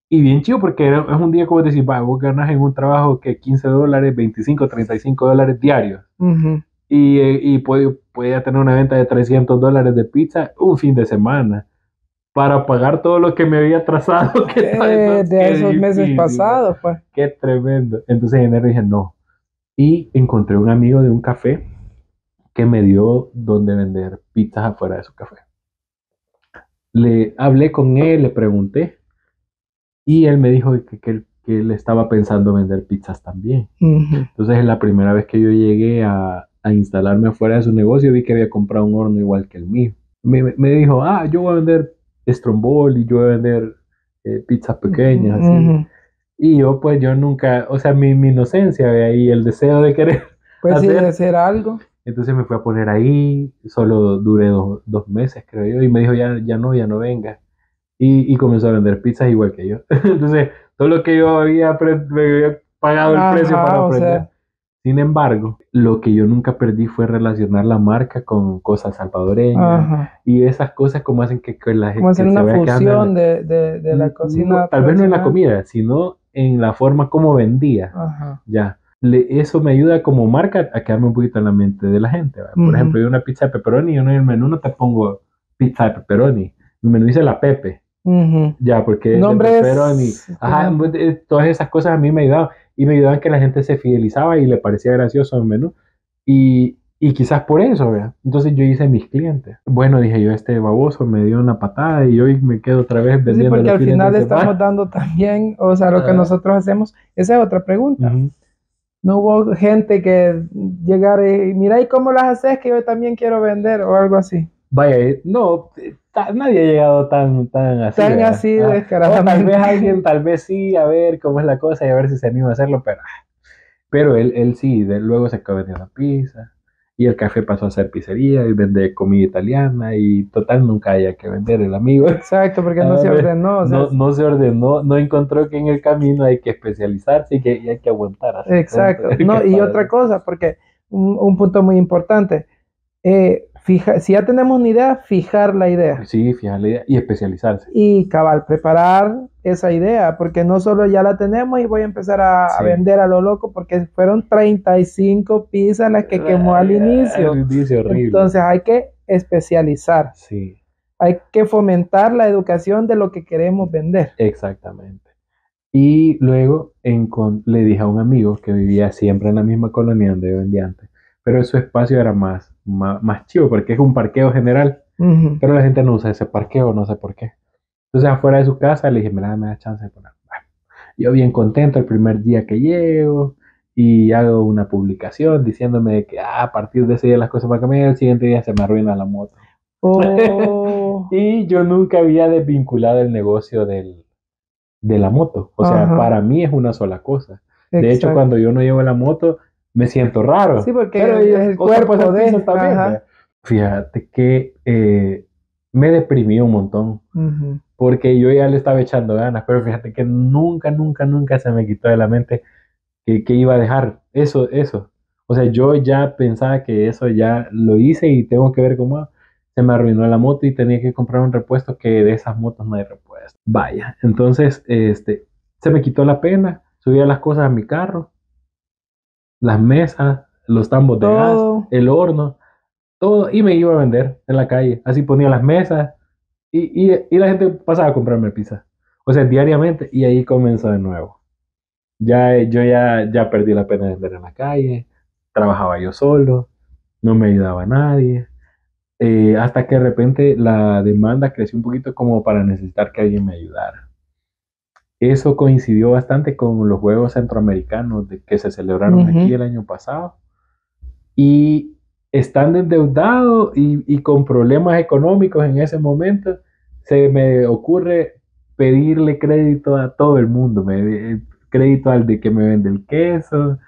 Y bien chido, porque es un día como decir, va, vos ganas en un trabajo que $15, 25, $35 diarios. Ujú. Y podía tener una venta de $300 de pizza un fin de semana para pagar todo lo que me había atrasado. De Qué esos meses difícil, ¿no? pasados, pues. Qué tremendo. Entonces en enero dije, no. Y encontré un amigo de un café que me dio donde vender pizzas afuera de su café. Le hablé con él, le pregunté y él me dijo que él estaba pensando vender pizzas también. Ujú. Entonces, la primera vez que yo llegué a instalarme afuera de su negocio, vi que había comprado un horno igual que el mío. Me dijo, ah, yo voy a vender stromboli, yo voy a vender pizzas pequeñas, así. Ujú. Y yo, pues, yo nunca, o sea, mi inocencia y el deseo de querer Pues sí, de hacer. hacer algo. Entonces me fui a poner ahí, solo duré 2 meses, creo yo, y me dijo, ya no venga. Y comenzó a vender pizzas igual que yo. Entonces, todo lo que yo me había pagado el precio para Ajá, o aprender. sea, Sin embargo, lo que yo nunca perdí fue relacionar la marca con cosas salvadoreñas ajá. y esas cosas como hacen que Como hacer que se una vaya quedando fusión de la no, cocina tal vez no en la tradicional. comida, sino en la forma como vendía. Ajá. Ya. Eso me ayuda como marca a quedarme un poquito en la mente de la gente. ¿Va? Por Ujú. ejemplo, yo una pizza de pepperoni, yo en el menú no te pongo pizza de pepperoni. Mi menú dice la Pepe. Ujú. Ya, porque es de pepperoni. Nombres, Ajá, todas esas cosas a mí me ayudaban. Y me ayudaban que la gente se fidelizaba y le parecía gracioso el menú. Y Y quizás por eso, vea. Entonces yo hice mis clientes. Bueno, dije yo, este baboso me dio una patada y hoy me quedo otra vez Sí, vendiendo porque los al fines de final estamos semana. dando también, o sea, lo que Ah, nosotros hacemos. Esa es otra pregunta. ujú. No hubo gente que llegara y mira, ¿y cómo las haces? Que yo también quiero vender o algo así. Vaya, no, nadie ha llegado tan así, Tan ¿verdad? así O tal vez descaradamente. alguien, tal vez sí, a ver cómo es la cosa y a ver si se anima a hacerlo, pero él sí, luego se quedó vendiendo pizza y el café pasó a ser pizzería y vende comida italiana y total nunca haya que vender el amigo. Exacto, porque A no se ver, ordenó, o sea, no se ordenó, no encontró que en el camino hay que especializarse y hay que aguantar así, punto. exacto. Que No, y para otra eso. cosa, porque un punto muy importante, si ya tenemos una idea, fijar la idea. Sí, fíjale, y especializarse. Y cabal, preparar esa idea, porque no solo ya la tenemos y voy a empezar a Sí. vender a lo loco, porque fueron 35 pizzas las que quemó al inicio. Dice horrible. Entonces hay que especializar, Sí, hay que fomentar la educación de lo que queremos vender. exactamente. Y luego le dije a un amigo que vivía siempre en la misma colonia donde yo vendía antes, pero su espacio era más chivo porque es un parqueo general, Ujú. pero la gente no usa ese parqueo, no sé por qué. Entonces afuera de su casa le dije, mira, me da chance de poner. Bueno, yo bien contento el primer día que llego y hago una publicación diciéndome que a partir de ese día las cosas van a cambiar, el siguiente día se me arruina la moto. Oh, Y yo nunca había desvinculado el negocio de la moto. O sea, ajá, para mí es una sola cosa. De hecho, exacto. cuando yo no llevo la moto, me siento Sí, raro. porque Pero es el ocupo cuerpo esas pizzas de, también, ajá. ¿ve? Fíjate que me deprimí un montón. Ujú. Porque yo ya le estaba echando ganas. Pero fíjate que nunca se me quitó de la mente que iba a dejar eso. O sea, yo ya pensaba que eso ya lo hice y tengo que ver cómo se me arruinó la moto y tenía que comprar un repuesto que de esas motos no hay repuesto. Vaya, entonces se me quitó la pena, subía las cosas a mi carro, las mesas, los tambos de gas, Todo. el horno, todo, y me iba a vender en la calle. Así ponía las mesas y la gente pasaba a comprarme pizza. O sea, diariamente y ahí comenzó de nuevo. Ya perdí la pena de vender en la calle, trabajaba yo solo, no me ayudaba nadie, hasta que de repente la demanda creció un poquito como para necesitar que alguien me ayudara. Eso coincidió bastante con los Juegos Centroamericanos que se celebraron aquí Ujú. el año pasado y estando endeudado y con problemas económicos en ese momento, se me ocurre pedirle crédito a todo el mundo, crédito al de que me vende el queso,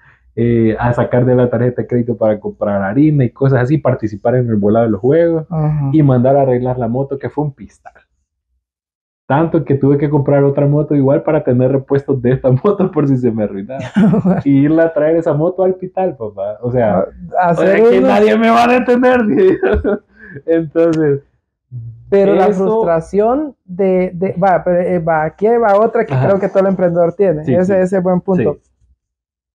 a sacar de la tarjeta de crédito para comprar harina y cosas así, participar en el volado de los juegos Ajá. y mandar a arreglar la moto que fue un pistal. Tanto que tuve que comprar otra moto igual para tener repuestos de esta moto por si se me arruinaba. Y irla a traer esa moto al hospital, papá. O Hacer sea que uno, nadie me va a detener. Entonces, pero la eso. frustración va, pero, va, aquí va otra que creo Ajá. que todo emprendedor tiene, Sí, sí, ese buen punto. sí.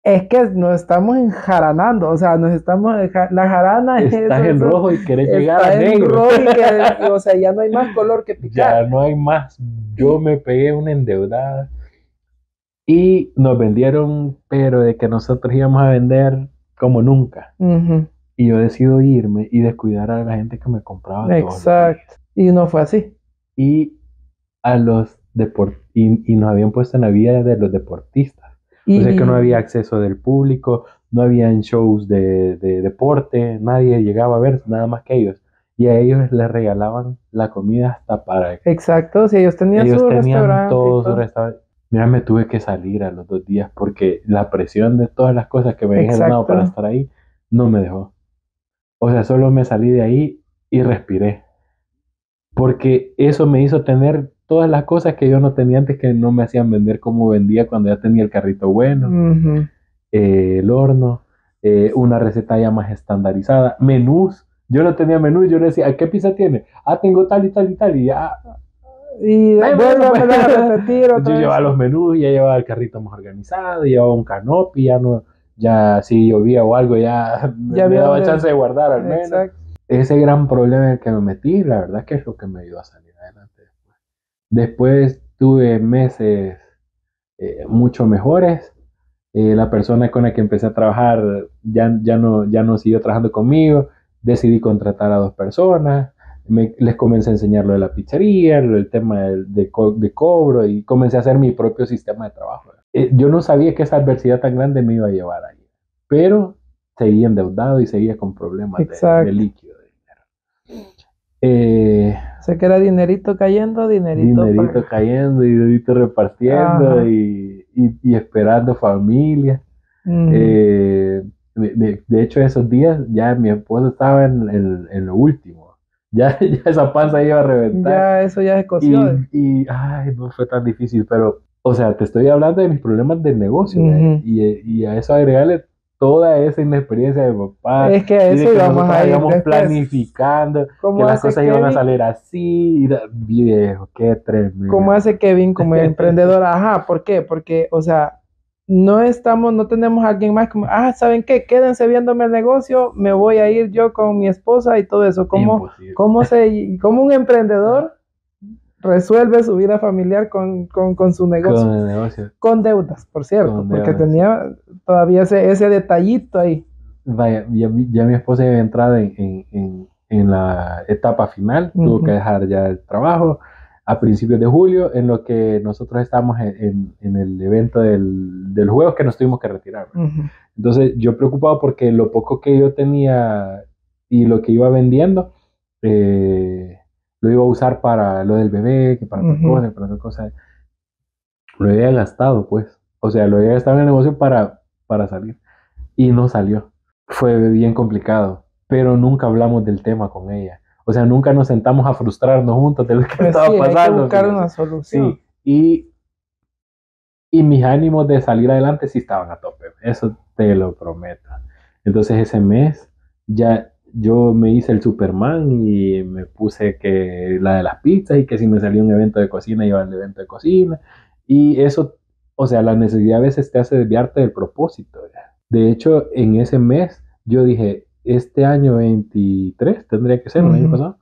Es que nos estamos enjaranando, o sea, la jarana es Estás en eso, rojo y querés llegar a está en negro. rojo o sea, ya no hay más color que Ya picar. no hay más. Yo Y, me pegué una endeudada y nos vendieron, pero de que nosotros íbamos a vender como nunca. ujú, Y yo decido irme y descuidar a la gente que me compraba todos los días. exacto, y no fue así. Y y nos habían puesto en la vida de los deportistas. O sea que no había Y acceso del público, no habían shows de deporte, nadie llegaba a ver nada más que ellos. Y a ellos les regalaban la comida hasta para. exacto, si ellos tenían Ellos su tenían restaurante y todo su todo. restaurante. Mira, me tuve que salir a los 2 días porque la presión de todas las cosas que me habían dado para Exacto. estar ahí no me dejó. O sea, solo me salí de ahí y respiré porque eso me hizo tener todas las cosas que yo no tenía antes que no me hacían vender como vendía cuando ya tenía el carrito bueno, Ujú. el horno, una receta ya más estandarizada, menús. Yo no tenía menús, yo le decía, ¿a qué pizza tiene? Ah, tengo tal y tal y tal, y ya, Y bueno, pues. vuélvamelo a repetir Yo otra vez. llevaba los menús, ya llevaba el carrito más organizado, llevaba un canopy, ya no, ya si llovía o algo, ya me, Ya me había daba donde. chance de guardar al menos. Exacto. Ese gran problema en el que me metí, la verdad que es lo que me ayudó a salir adelante. Después tuve meses mucho mejores La persona con la que empecé a trabajar ya no siguió trabajando conmigo. Decidí contratar a 2 personas. Les comencé a enseñar lo de la pizzería, el tema de cobro, y comencé a hacer mi propio sistema de trabajo. Yo no sabía que esa adversidad tan grande me iba a llevar ahí, pero seguía endeudado y seguía con problemas de líquido. Sé que era dinerito cayendo, dinerito cayendo, dinerito repartiendo y esperando familia. De hecho, esos días ya mi esposo estaba en lo último. Ya esa panza iba a reventar. Ya eso ya se coció. Ay, no fue tan difícil, pero, o sea, te estoy hablando de mis problemas del negocio, y a eso agregarle toda esa inexperiencia de papá. Es que a eso íbamos planificando, que las cosas iban a salir así. Viejo, qué tremendo. ¿Cómo hace Kevin como emprendedor? Ajá, ¿por qué? Porque, o sea, no tenemos a alguien más como, ¿saben qué? Quédense viéndome el negocio, me voy a ir yo con mi esposa y todo eso. ¿Cómo un emprendedor resuelve su vida familiar con su negocio? Con el negocio. Con deudas, por cierto, porque tenía todavía ese detallito ahí. Vaya, ya mi esposa había entrado en la etapa final, tuvo que dejar ya el trabajo a principios de julio, en lo que nosotros estábamos en el evento del juego, que nos tuvimos que retirar. Entonces yo preocupado porque lo poco que yo tenía y lo que iba vendiendo, lo iba a usar para lo del bebé, que para otra cosa. Lo había gastado, pues. O sea, lo había gastado en el negocio para salir. Y no salió. Fue bien complicado. Pero nunca hablamos del tema con ella. O sea, nunca nos sentamos a frustrarnos juntos de lo que estaba pasando. Hay que buscar una solución. Sí. Y mis ánimos de salir adelante sí estaban a tope. Eso te lo prometo. Entonces ese mes ya yo me hice el Superman y me puse que la de las pizzas, y que si me salía un evento de cocina iba al evento de cocina. Y eso, o sea, la necesidad a veces te hace desviarte del propósito. De hecho, en ese mes yo dije, este año 23 tendría que ser, el año pasado,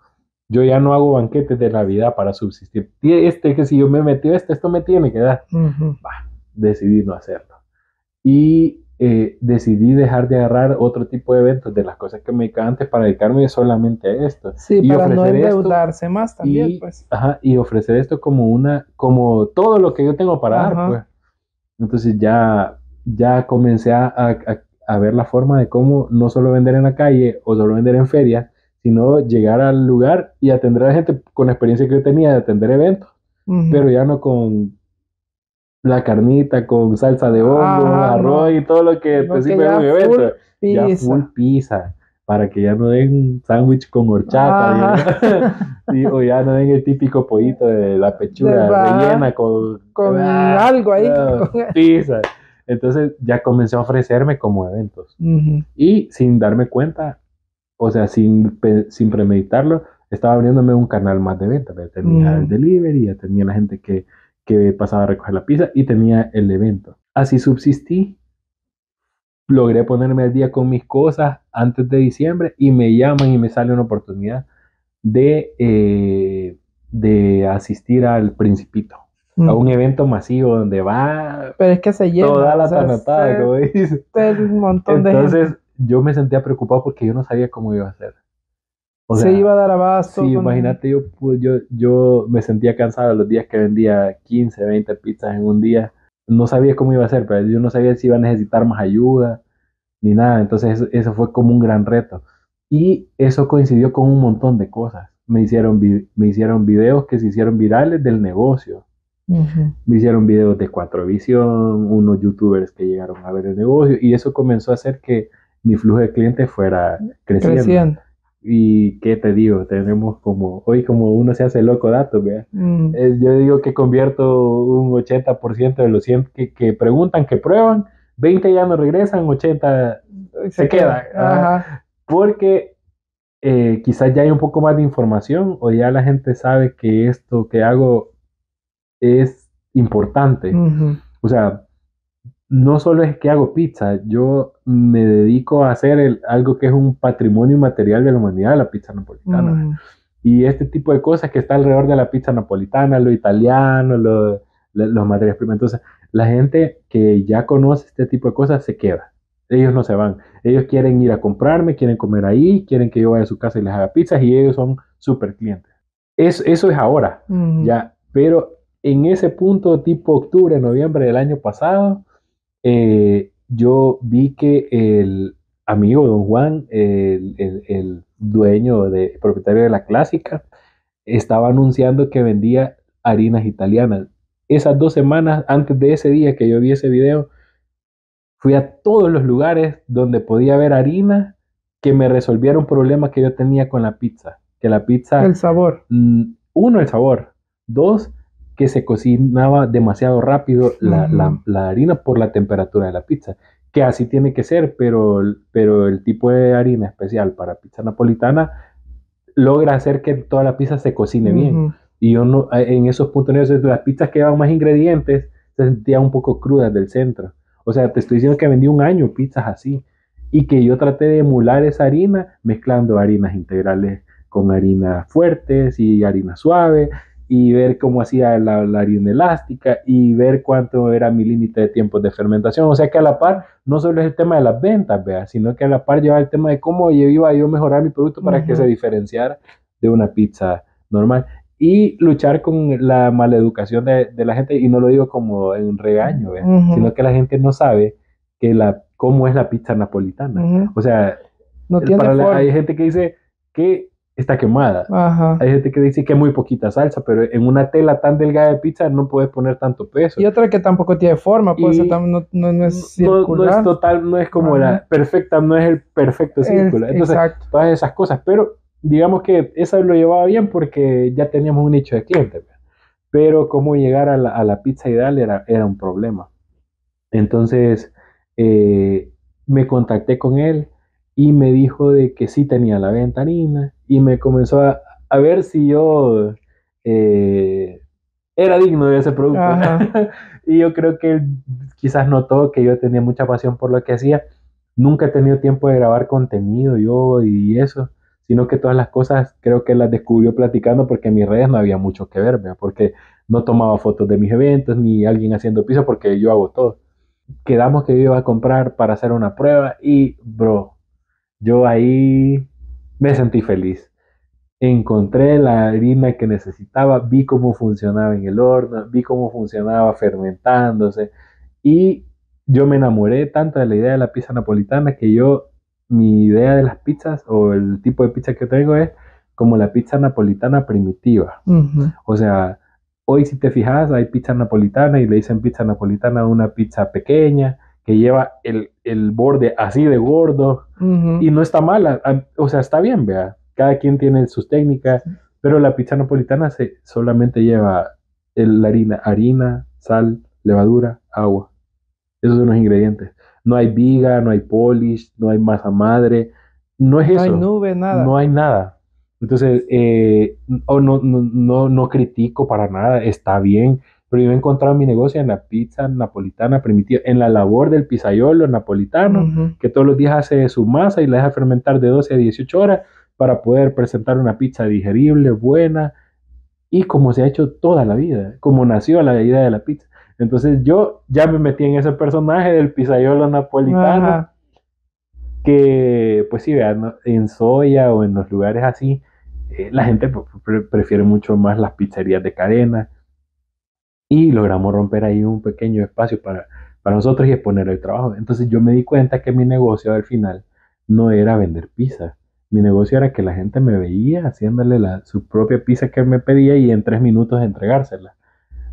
yo ya no hago banquetes de Navidad para subsistir. Que si yo me metí esto me tiene que dar. Decidí no hacerlo. Y decidí dejar de agarrar otro tipo de eventos de las cosas que me dedicaba antes para dedicarme solamente a esto. Sí, y para no endeudarse más también, pues. Y ofrecer esto como todo lo que yo tengo para dar, pues. Entonces ya comencé a ver la forma de cómo no solo vender en la calle o solo vender en ferias, sino llegar al lugar y atender a la gente con la experiencia que yo tenía de atender eventos, pero ya no con la carnita, con salsa de hongo, arroz y todo lo que te sirve en un evento. Ya full pizza, para que ya no den sándwich con horchata, o ya no den el típico pollito de la pechuga rellena con algo ahí. Pizza. Entonces ya comencé a ofrecerme como eventos. Y sin darme cuenta, o sea, sin premeditarlo, estaba abriéndome un canal más de venta. Ya tenía el delivery, ya tenía la gente que pasaba a recoger la pizza y tenía el evento. Así subsistí. Logré ponerme al día con mis cosas antes de diciembre y me llaman y me sale una oportunidad de asistir al Principito. A un evento masivo donde va. Pero es que se llena toda la tanotada, como dices. Un montón de gente. Entonces yo me sentía preocupado porque yo no sabía cómo iba a hacer. O sea, se iba a dar abasto. Sí, imagínate, yo me sentía cansado los días que vendía 15, 20 pizzas en un día. No sabía cómo iba a ser, pero yo no sabía si iba a necesitar más ayuda ni nada. Entonces eso fue como un gran reto. Y eso coincidió con un montón de cosas. Me hicieron videos que se hicieron virales del negocio. Me hicieron videos de 4Visión, unos youtubers que llegaron a ver el negocio, y eso comenzó a hacer que mi flujo de clientes fuera creciendo. Y qué te digo, tenemos hoy como uno se hace loco datos, ¿vea? Yo digo que convierto un 80% de los 100 que preguntan, que prueban, 20 ya no regresan, 80 se quedan. Porque quizás ya hay un poco más de información, o ya la gente sabe que esto que hago es importante. O sea, no solo es que hago pizza, yo me dedico a hacer algo que es un patrimonio inmaterial de la humanidad, la pizza napolitana. Y este tipo de cosas que está alrededor de la pizza napolitana, lo italiano, los materiales primas. Entonces, la gente que ya conoce este tipo de cosas se queda. Ellos no se van. Ellos quieren ir a comprarme, quieren comer ahí, quieren que yo vaya a su casa y les haga pizzas y ellos son súper clientes. Eso es ahora, ya. Pero en ese punto, tipo octubre, noviembre del año pasado, yo vi que el amigo Don Juan, el dueño, propietario de la Clásica, estaba anunciando que vendía harinas italianas. Esas 2 semanas antes de ese día que yo vi ese video, fui a todos los lugares donde podía haber harina que me resolviera un problema que yo tenía con la pizza. Que la pizza... El sabor. Uno, el sabor. Dos, que se cocinaba demasiado rápido la harina por la temperatura de la pizza. Que así tiene que ser, pero el tipo de harina especial para pizza napolitana logra hacer que toda la pizza se cocine bien. Y yo no, en esos puntos, las pizzas que llevaban más ingredientes se sentían un poco crudas del centro. O sea, te estoy diciendo que vendí un año pizzas así. Y que yo traté de emular esa harina mezclando harinas integrales con harinas fuertes y harina suave, y ver cómo hacía la harina elástica y ver cuánto era mi límite de tiempos de fermentación. O sea que a la par no solo es el tema de las ventas, ¿vea? Sino que a la par lleva el tema de cómo yo iba a mejorar mi producto para que se diferenciara de una pizza normal. Y luchar con la maleducación de la gente, y no lo digo como en regaño, sino que la gente no sabe cómo es la pizza napolitana. O sea, no hay gente que dice que está quemada. Hay gente que dice que hay muy poquita salsa, pero en una tela tan delgada de pizza no puedes poner tanto peso. Y otra que tampoco tiene forma, pues no es circular. No es total, no es como la perfecta, no es el perfecto círculo. Entonces, todas esas cosas, pero digamos que eso lo llevaba bien porque ya teníamos un nicho de clientes. Pero cómo llegar a la pizza ideal era un problema. Entonces, me contacté con él y me dijo de que sí tenía la venta harina y me comenzó a ver si yo era digno de ese producto. Y yo creo que él quizás notó que yo tenía mucha pasión por lo que hacía. Nunca he tenido tiempo de grabar contenido yo y eso, sino que todas las cosas creo que las descubrió platicando, porque en mis redes no había mucho que ver, ¿verdad? Porque no tomaba fotos de mis eventos ni alguien haciendo piso, porque yo hago todo. Quedamos que yo iba a comprar para hacer una prueba y, bro, yo ahí me sentí feliz. Encontré la harina que necesitaba, vi cómo funcionaba en el horno, vi cómo funcionaba fermentándose, y yo me enamoré tanto de la idea de la pizza napolitana que mi idea de las pizzas o el tipo de pizza que tengo es como la pizza napolitana primitiva. O sea, hoy si te fijas hay pizza napolitana y le dicen pizza napolitana a una pizza pequeña que lleva el borde así de gordo, y no está mala, o sea, está bien, vea. Cada quien tiene sus técnicas, pero la pizza napolitana solamente lleva la harina, sal, levadura, agua. Esos son los ingredientes. No hay viga, no hay polish, no hay masa madre, no es eso. No hay nube, nada. No hay nada. Entonces, no critico para nada, está bien, pero yo he encontrado mi negocio en la pizza napolitana primitiva, en la labor del pizzaiolo napolitano, que todos los días hace su masa y la deja fermentar de 12 a 18 horas para poder presentar una pizza digerible, buena, y como se ha hecho toda la vida, como nació la idea de la pizza. Entonces yo ya me metí en ese personaje del pizzaiolo napolitano, que pues sí, vean, en Soya o en los lugares así, la gente prefiere mucho más las pizzerías de cadena, y logramos romper ahí un pequeño espacio para nosotros y exponer el trabajo. Entonces yo me di cuenta que mi negocio al final no era vender pizza. Mi negocio era que la gente me veía haciéndole su propia pizza que me pedía y en 3 minutos entregársela.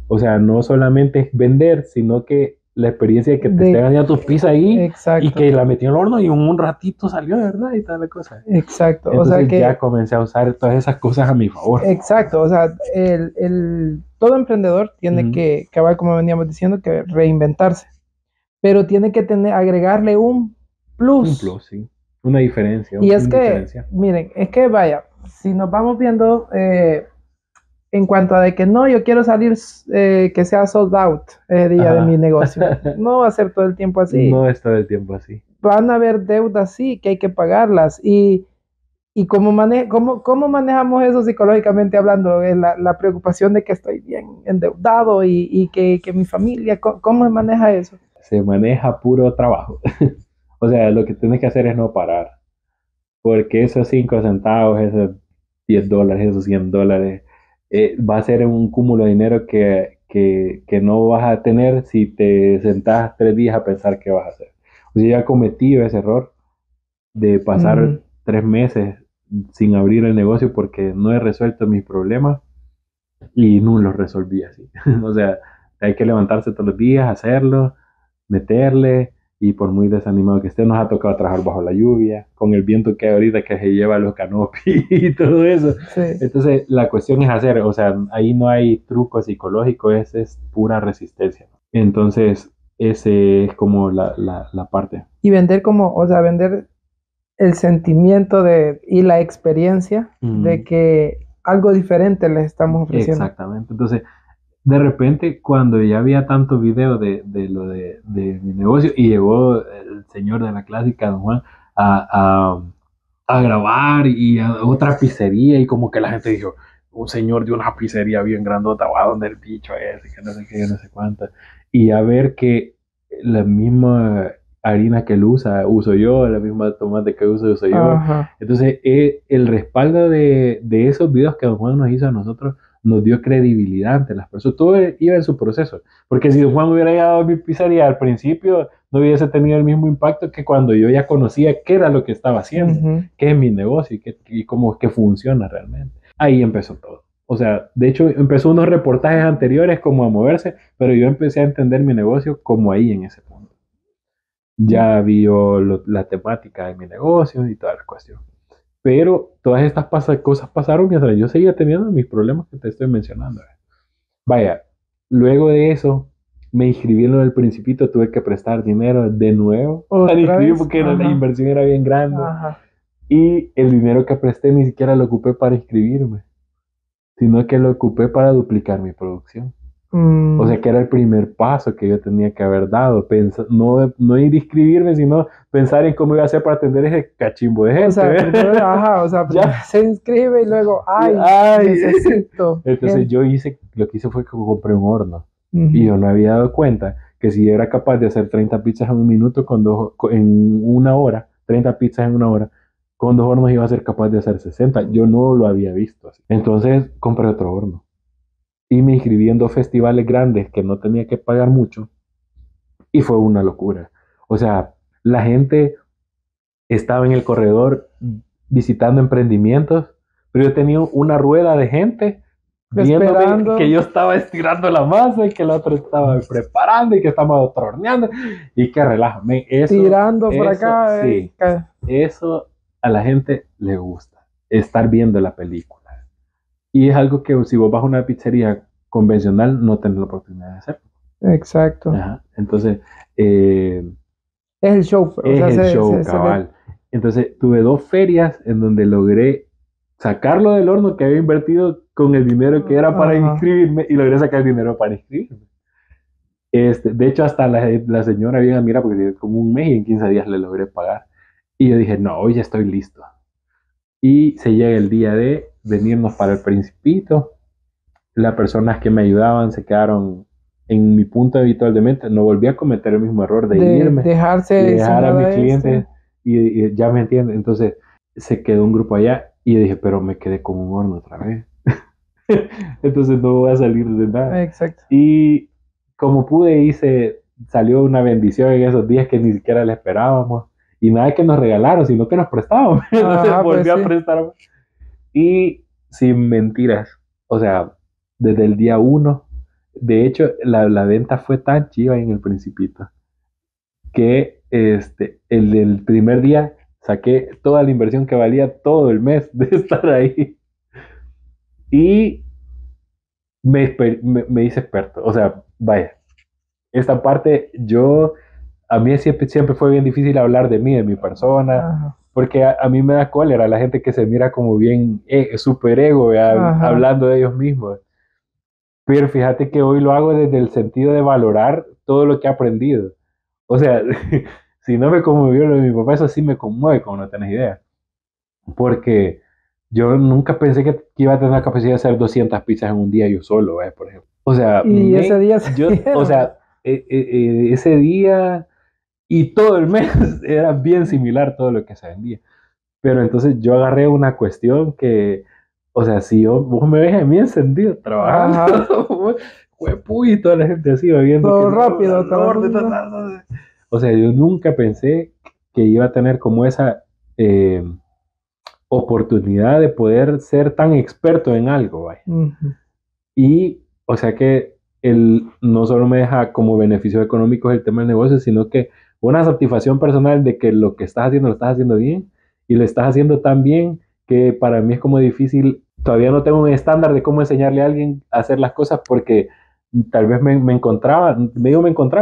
O sea, no solamente es vender, sino que la experiencia de que te estén haciendo tus pizzas ahí, y que la metí en el horno y en un ratito salió, de verdad, y tal la cosa. Exacto. Entonces, o sea que ya comencé a usar todas esas cosas a mi favor. Exacto. O sea, todo emprendedor tiene que, como veníamos diciendo, que reinventarse. Pero tiene que agregarle un plus. Un plus, sí. Una diferencia. Y es que, miren, es que vaya, si nos vamos viendo en cuanto a de que no, yo quiero salir, que sea sold out día de mi negocio. No va a ser todo el tiempo así. No es todo el tiempo así. Van a haber deudas, sí, que hay que pagarlas. Y cómo manejamos eso psicológicamente hablando, la preocupación de que estoy bien endeudado y que mi familia, ¿cómo se maneja eso? se maneja puro trabajo. O sea, lo que tienes que hacer es no parar. Porque esos 5 centavos, esos $10, esos $100, va a ser un cúmulo de dinero que no vas a tener si te sentás 3 días a pensar qué vas a hacer. O sea, yo ya cometí ese error de pasar 3 meses sin abrir el negocio porque no he resuelto mis problemas y no los resolví así. O sea, hay que levantarse todos los días, hacerlo, meterle, y por muy desanimado que esté, nos ha tocado trabajar bajo la lluvia, con el viento que hay ahorita que se lleva los canopis y todo eso. Sí. Entonces, la cuestión es hacer, o sea, ahí no hay truco psicológico, es pura resistencia. Entonces, ese es como la parte. Y vender como, o sea, vender el sentimiento y la experiencia de que algo diferente les estamos ofreciendo. Exactamente. Entonces, de repente, cuando ya había tantos videos de mi negocio y llegó el señor de la clásica, don Juan, a grabar y a otra pizzería y como que la gente dijo, un señor de una pizzería bien grandota, va donde el bicho ese, que no sé qué, no sé cuánto. Y a ver que la misma harina que él uso yo, la misma tomate que uso yo. Ajá. Entonces, el respaldo de esos videos que don Juan nos hizo a nosotros nos dio credibilidad ante las personas. Todo iba en su proceso. Porque si don Juan hubiera llegado a mi pizzería al principio, no hubiese tenido el mismo impacto que cuando yo ya conocía qué era lo que estaba haciendo, qué es mi negocio y cómo es que funciona realmente. Ahí empezó todo. O sea, de hecho, empezó unos reportajes anteriores como a moverse, pero yo empecé a entender mi negocio como ahí en ese punto. Ya vio la temática de mi negocio y toda la cuestión. Pero todas estas cosas pasaron mientras yo seguía teniendo mis problemas que te estoy mencionando. Vaya, luego de eso, me inscribí en lo del Principito, tuve que prestar dinero de nuevo para inscribir porque la inversión era bien grande. Ajá. Y el dinero que presté ni siquiera lo ocupé para inscribirme, sino que lo ocupé para duplicar mi producción. O sea que era el primer paso que yo tenía que haber dado. No ir a inscribirme, sino pensar en cómo iba a hacer para atender ese cachimbo de gente. O sea, primero, primero se inscribe y luego, necesito. Entonces lo que hice fue que compré un horno. Y yo no había dado cuenta que si era capaz de hacer 30 pizzas en un minuto en una hora, 30 pizzas en una hora, con 2 hornos iba a ser capaz de hacer 60. Yo no lo había visto así. Entonces compré otro horno. Y me inscribí en 2 festivales grandes que no tenía que pagar mucho. Y fue una locura. O sea, la gente estaba en el corredor visitando emprendimientos, pero yo tenía una rueda de gente viéndome que yo estaba estirando la masa y que el otro estaba preparando y que estaba horneando y que relájame. Tirando por acá. Sí, eso a la gente le gusta, estar viendo la película. Y es algo que si vos vas a una pizzería convencional no tenés la oportunidad de hacer. Exacto. Ajá. Entonces, es el show. Es el show, cabal. Entonces, tuve 2 ferias en donde logré sacarlo del horno que había invertido con el dinero que era para inscribirme y logré sacar el dinero para inscribirme. De hecho, hasta la señora bien mira porque como un mes y en 15 días le logré pagar. Y yo dije, no, hoy ya estoy listo. Y se llega el día de venirnos para el Principito. Las personas que me ayudaban se quedaron en mi punto habitualmente. No volví a cometer el mismo error de irme. Dejar a mis clientes. Y ya me entienden. Entonces se quedó un grupo allá y yo dije, pero me quedé con un horno otra vez. Entonces no voy a salir de nada. Exacto. Y como pude salió una bendición en esos días que ni siquiera le esperábamos. Y nada que nos regalaron, sino que nos prestaban. Entonces volví a prestar. Y sin mentiras, o sea, desde el día 1, de hecho, la venta fue tan chiva en el Principito que el del primer día saqué toda la inversión que valía todo el mes de estar ahí. Y me hice experto. O sea, vaya, esta parte a mí siempre fue bien difícil hablar de mí, de mi persona. Ajá. Porque a mí me da cólera la gente que se mira como bien super ego, hablando de ellos mismos. Pero fíjate que hoy lo hago desde el sentido de valorar todo lo que he aprendido. O sea, si no me conmovió lo de mi papá, eso sí me conmueve, como no tenés idea. Porque yo nunca pensé que iba a tener la capacidad de hacer 200 pizzas en un día yo solo, por ejemplo. O sea, y ese día ese día y todo el mes era bien similar todo lo que se vendía. Pero entonces yo agarré una cuestión que, o sea, si vos me ves a mí encendido trabajando, juepuy, y toda la gente así va viendo todo que rápido, no. O sea, yo nunca pensé que iba a tener como esa oportunidad de poder ser tan experto en algo, vaya. Y, o sea que no solo me deja como beneficios económicos el tema del negocio, sino que una satisfacción personal de que lo que estás haciendo lo estás haciendo bien y lo estás haciendo tan bien que para mí es como difícil, todavía no tengo un estándar de cómo enseñarle a alguien a hacer las cosas porque tal vez me encontraba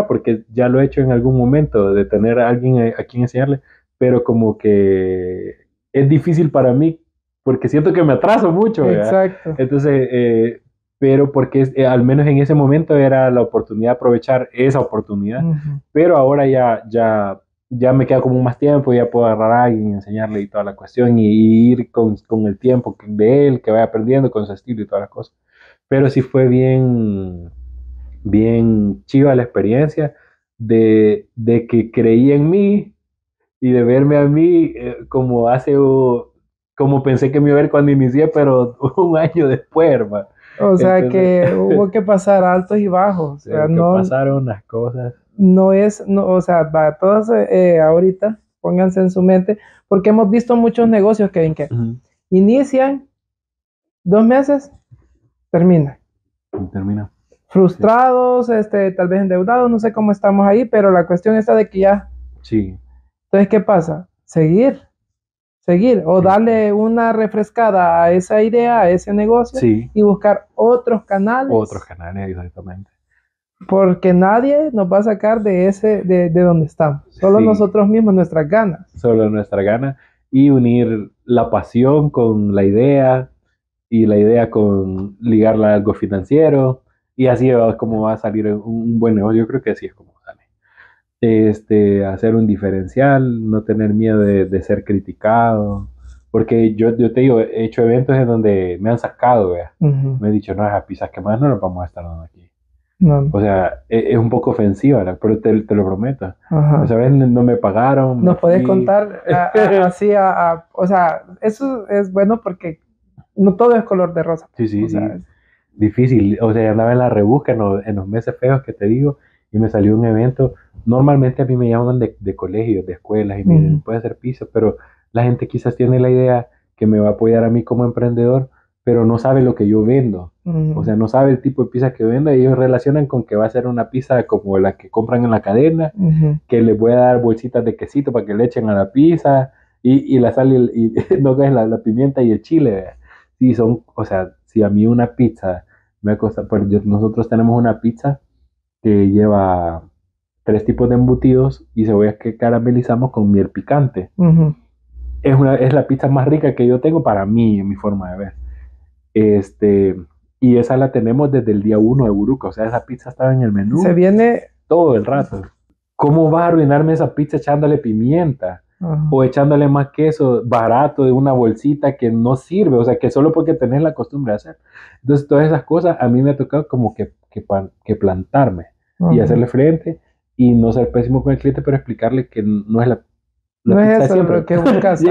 porque ya lo he hecho en algún momento de tener a alguien a quien enseñarle, pero como que es difícil para mí porque siento que me atraso mucho, ¿verdad? Exacto. Entonces, pero porque al menos en ese momento era la oportunidad de aprovechar esa oportunidad, pero ahora ya me queda como más tiempo, ya puedo agarrar a alguien, enseñarle y toda la cuestión y ir con el tiempo de él, que vaya aprendiendo con su estilo y todas las cosas. Pero sí fue bien, bien chiva la experiencia de que creí en mí y de verme a mí como pensé que me iba a ver cuando inicié, pero un año después, hermano. O sea Entonces, que hubo que pasar altos y bajos. O sea, que pasaron unas cosas. O sea, para todos ahorita, pónganse en su mente, porque hemos visto muchos negocios que inician 2 meses, terminan. Termina. Frustrados, tal vez endeudados, no sé cómo estamos ahí, pero la cuestión está de que ya. Sí. Entonces, ¿qué pasa? Seguir, o darle una refrescada a esa idea, a ese negocio, y buscar otros canales. Otros canales, exactamente. Porque nadie nos va a sacar de donde estamos. Solo nosotros mismos, nuestras ganas. Solo nuestra gana. Y unir la pasión con la idea, y la idea con ligarla a algo financiero, y así es como va a salir un buen negocio. Yo creo que así es como sale. Hacer un diferencial, no tener miedo de ser criticado, porque yo te digo, he hecho eventos en donde me han sacado, ¿vea? Me he dicho, no, esas pizzas quemadas no las vamos a estar dando aquí. No. O sea, es un poco ofensiva, ¿verdad? Pero te lo prometo. Esa vez no me pagaron. ¿Nos podés contar así o sea, eso es bueno porque no todo es color de rosa? Sí. Difícil. O sea, andaba en la rebusca en los meses feos que te digo y me salió un evento. Normalmente a mí me llaman de colegios, de escuelas y me dicen, puede hacer piso, pero la gente quizás tiene la idea que me va a apoyar a mí como emprendedor, pero no sabe lo que yo vendo. O sea, no sabe el tipo de pizza que vendo y ellos relacionan con que va a ser una pizza como la que compran en la cadena, que les voy a dar bolsitas de quesito para que le echen a la pizza y la sal y no caen la pimienta y el chile. Sí, o sea, si a mí una pizza me cuesta, pues nosotros tenemos una pizza que lleva 3 tipos de embutidos y cebollas que caramelizamos con miel picante. Es la pizza más rica que yo tengo para mí, en mi forma de ver. Y esa la tenemos desde el día 1 de Buruca. O sea, esa pizza estaba en el menú. Se viene todo el rato. ¿Cómo va a arruinarme esa pizza echándole pimienta? O echándole más queso barato de una bolsita que no sirve, o sea, que solo porque tenés la costumbre de hacer. Entonces, todas esas cosas a mí me ha tocado como que plantarme y hacerle frente y no ser pésimo con el cliente, pero explicarle que no es la no pizza es eso siempre. Lo que buscas.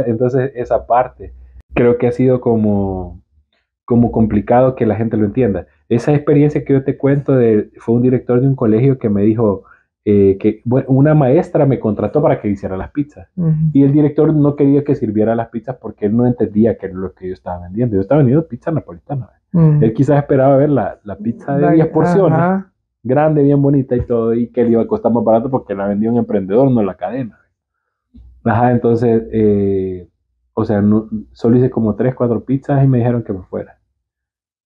Entonces, esa parte creo que ha sido como complicado que la gente lo entienda. Esa experiencia que yo te cuento fue un director de un colegio que me dijo que una maestra me contrató para que hiciera las pizzas. Y el director no quería que sirviera las pizzas porque él no entendía qué era lo que yo estaba vendiendo. Yo estaba vendiendo pizza napolitana. Él quizás esperaba ver la pizza de 10 porciones, grande, bien bonita y todo, y que le iba a costar más barato porque la vendía un emprendedor, no la cadena. Entonces, o sea, solo hice como 3, 4 pizzas y me dijeron que me fuera.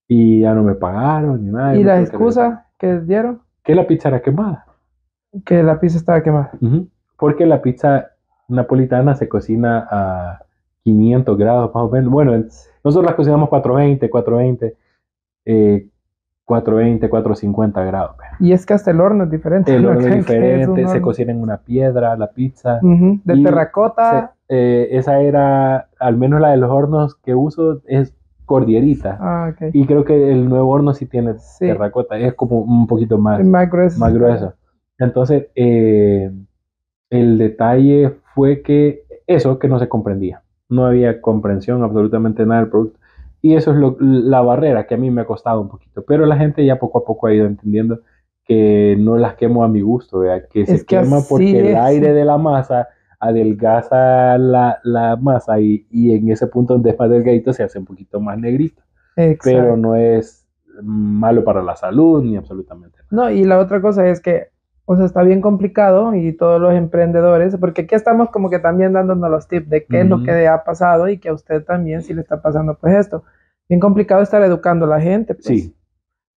Y ya no me pagaron ni nada. ¿Y la excusa que dieron? Que la pizza era quemada. Que la pizza estaba quemada. Porque la pizza napolitana se cocina a 500 grados más o menos. Bueno, nosotros la cocinamos 420, 450 grados. Y es que hasta el horno es diferente. El horno es diferente, se cocina en una piedra, la pizza. De terracota. Esa era, al menos la de los hornos que uso, es cordierita. Ah, ok. Y creo que el nuevo horno sí tiene Sí. terracota, es como un poquito más, Más grueso. más grueso. Entonces, el detalle fue que eso que no se comprendía. No había comprensión absolutamente nada del producto. Y eso es la barrera que a mí me ha costado un poquito. Pero la gente ya poco a poco ha ido entendiendo que no las quemo a mi gusto, ¿verdad? Que Es se que quema así porque el es. aire de la masa adelgaza la masa y en ese punto donde es más delgadito se hace un poquito más negrito. Pero Exacto. no es malo para la salud ni absolutamente nada. No, y la otra cosa es que, o sea, está bien complicado y todos los emprendedores, porque aquí estamos como que también dándonos los tips de qué es lo Ujú. que ha pasado y que a usted también sí le está pasando pues esto. Bien complicado estar educando a la gente, pues. Sí,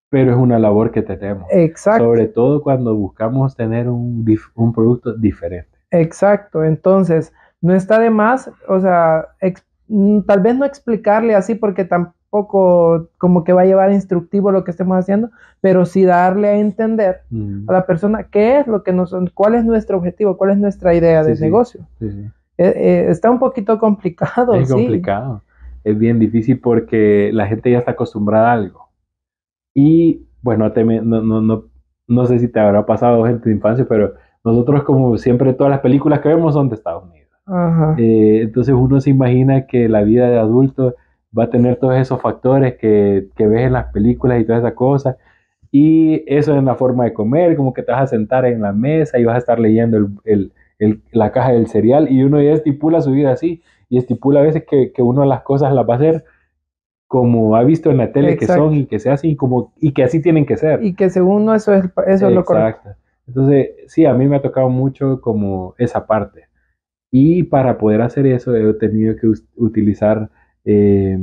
pero es una labor que tenemos. Exacto, Sobre todo cuando buscamos tener un producto diferente. exacto. Entonces, no está de más, o sea, tal vez no explicarle así porque tampoco como que va a llevar instructivo lo que estemos haciendo, pero sí darle a entender a la persona qué es lo que cuál es nuestro objetivo, cuál es nuestra idea Sí, de sí, negocio. sí, sí. Está un poquito complicado, Es sí. complicado. Es bien difícil porque la gente ya está acostumbrada a algo. Y bueno, no sé si te habrá pasado gente de infancia, pero nosotros como siempre todas las películas que vemos son de Estados Unidos. Ajá, Entonces uno se imagina que la vida de adulto va a tener todos esos factores que ves en las películas y todas esas cosas. Y eso es la forma de comer, como que te vas a sentar en la mesa y vas a estar leyendo la caja del cereal y uno ya estipula su vida así y estipula a veces que uno las cosas las va a hacer como ha visto en la tele que son exacto. y que se hacen y que así tienen que ser. Y que según no, eso es lo correcto. Exacto. Entonces, sí, a mí me ha tocado mucho como esa parte. Y para poder hacer eso he tenido que utilizar eh,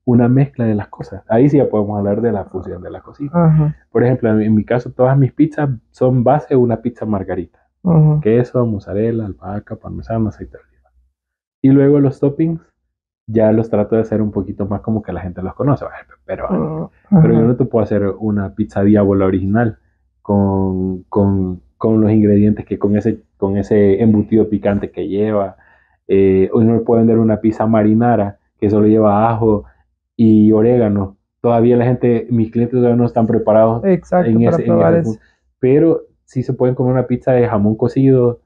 una mezcla de las cosas. Ahí sí ya podemos hablar de la fusión de la cocina. Ajá, Por ejemplo, en mi caso, todas mis pizzas son base de una pizza margarita. ajá, Queso, mozzarella, albahaca, parmesano, aceite de oliva. Y luego los toppings ya los trato de hacer un poquito más como que la gente los conoce, pero, pero yo ajá. no te puedo hacer una pizza diábola original con los ingredientes que con ese embutido picante que lleva. Hoy no me puedo vender una pizza marinara que solo lleva ajo y orégano. Todavía la gente, mis clientes todavía no están preparados Exacto, para en probar ese eso. punto. Pero sí se pueden comer una pizza de jamón cocido,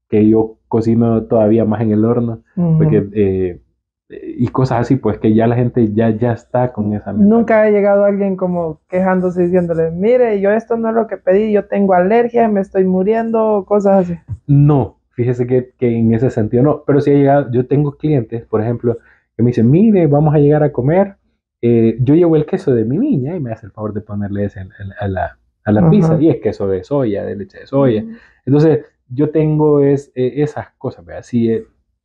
que yo cocino todavía más en el horno, porque, Ujú. y cosas así, pues que ya la gente ya está con esa mentalidad. Nunca ha llegado alguien como quejándose diciéndole, mire, yo esto no es lo que pedí, yo tengo alergia, me estoy muriendo, cosas así. No, fíjese que en ese sentido no, pero sí ha llegado, yo tengo clientes, por ejemplo, que me dicen, mire, vamos a llegar a comer, yo llevo el queso de mi niña y me hace el favor de ponerle ese a la pizza, Ajá. y es queso de soya, de leche de soya. Entonces, yo tengo esas cosas, ¿verdad? Sí, O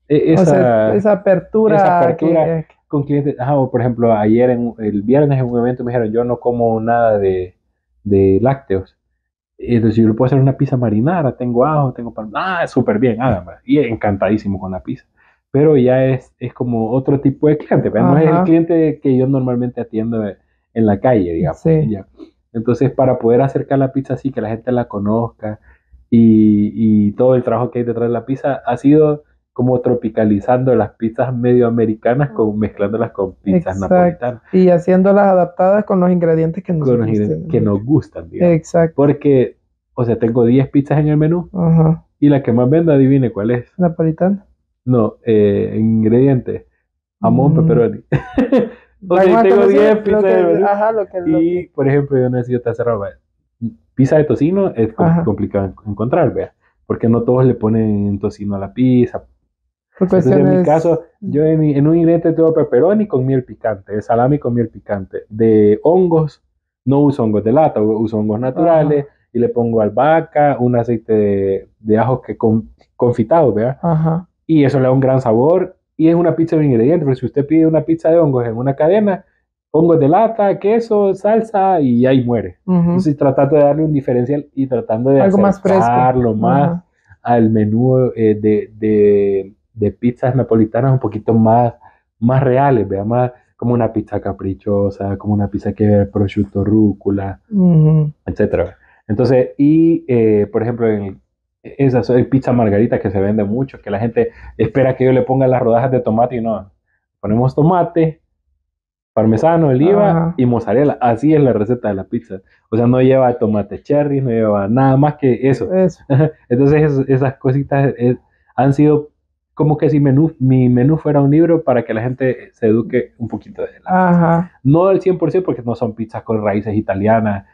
sea, esa esa apertura apertura con clientes. Ajá, o por ejemplo, el viernes en un evento me dijeron, yo no como nada de lácteos. Entonces yo le puedo hacer una pizza marinara, tengo ajo, tengo pan. Ah, súper bien, hágame. Y encantadísimo con la pizza. Pero ya es como otro tipo de cliente, ¿verdad? No es el ajá, cliente que yo normalmente atiendo en la calle, digamos. sí, Ya. Entonces, para poder acercar la pizza así, que la gente la conozca y todo el trabajo que hay detrás de la pizza, ha sido como tropicalizando las pizzas medio americanas mezclándolas con pizzas exacto. napolitanas, Y haciéndolas adaptadas con los ingredientes que con los nosotros ingredientes que tenemos. nos gustan, digamos. Exacto, Porque, o sea, tengo 10 pizzas en el menú ajá. y la que más vendo, adivine cuál es. Napolitano. No, ingredientes, jamón, Mm, pepperoni. O la sea, más tengo 10 conocida, lo pizzas en el que, menú ajá, lo y, que, por ejemplo, yo necesito hacer ropa. Pizza de tocino es ajá, complicado encontrar, vea, porque no todos le ponen tocino a la pizza. por Entonces, en mi cuestiones, caso, yo en un ingrediente tengo pepperoni con miel picante, de salami con miel picante, de hongos, no uso hongos de lata, uso hongos naturales ajá, y le pongo albahaca, un aceite de ajo que confitado, ¿vea? ajá, Y eso le da un gran sabor y es una pizza de ingredientes, porque si usted pide una pizza de hongos en una cadena, hongos de lata, queso, salsa y ahí muere. ujú. Entonces, tratando de darle un diferencial y tratando de Algo más fresco, acercarlo más ajá, al menú de pizzas napolitanas un poquito más reales, vea, más como una pizza caprichosa, como una pizza que lleva prosciutto, rúcula, ujú. etcétera. Entonces, por ejemplo, esa pizza margarita que se vende mucho, que la gente espera que yo le ponga las rodajas de tomate y no. Ponemos tomate, parmesano, oliva Ajá. y mozzarella. Así es la receta de la pizza. O sea, no lleva tomate cherry, no lleva nada más que eso. Eso. Entonces esas cositas han sido como que si mi menú fuera un libro para que la gente se eduque un poquito de la pizza. Ajá. No del 100% porque no son pizzas con raíces italianas.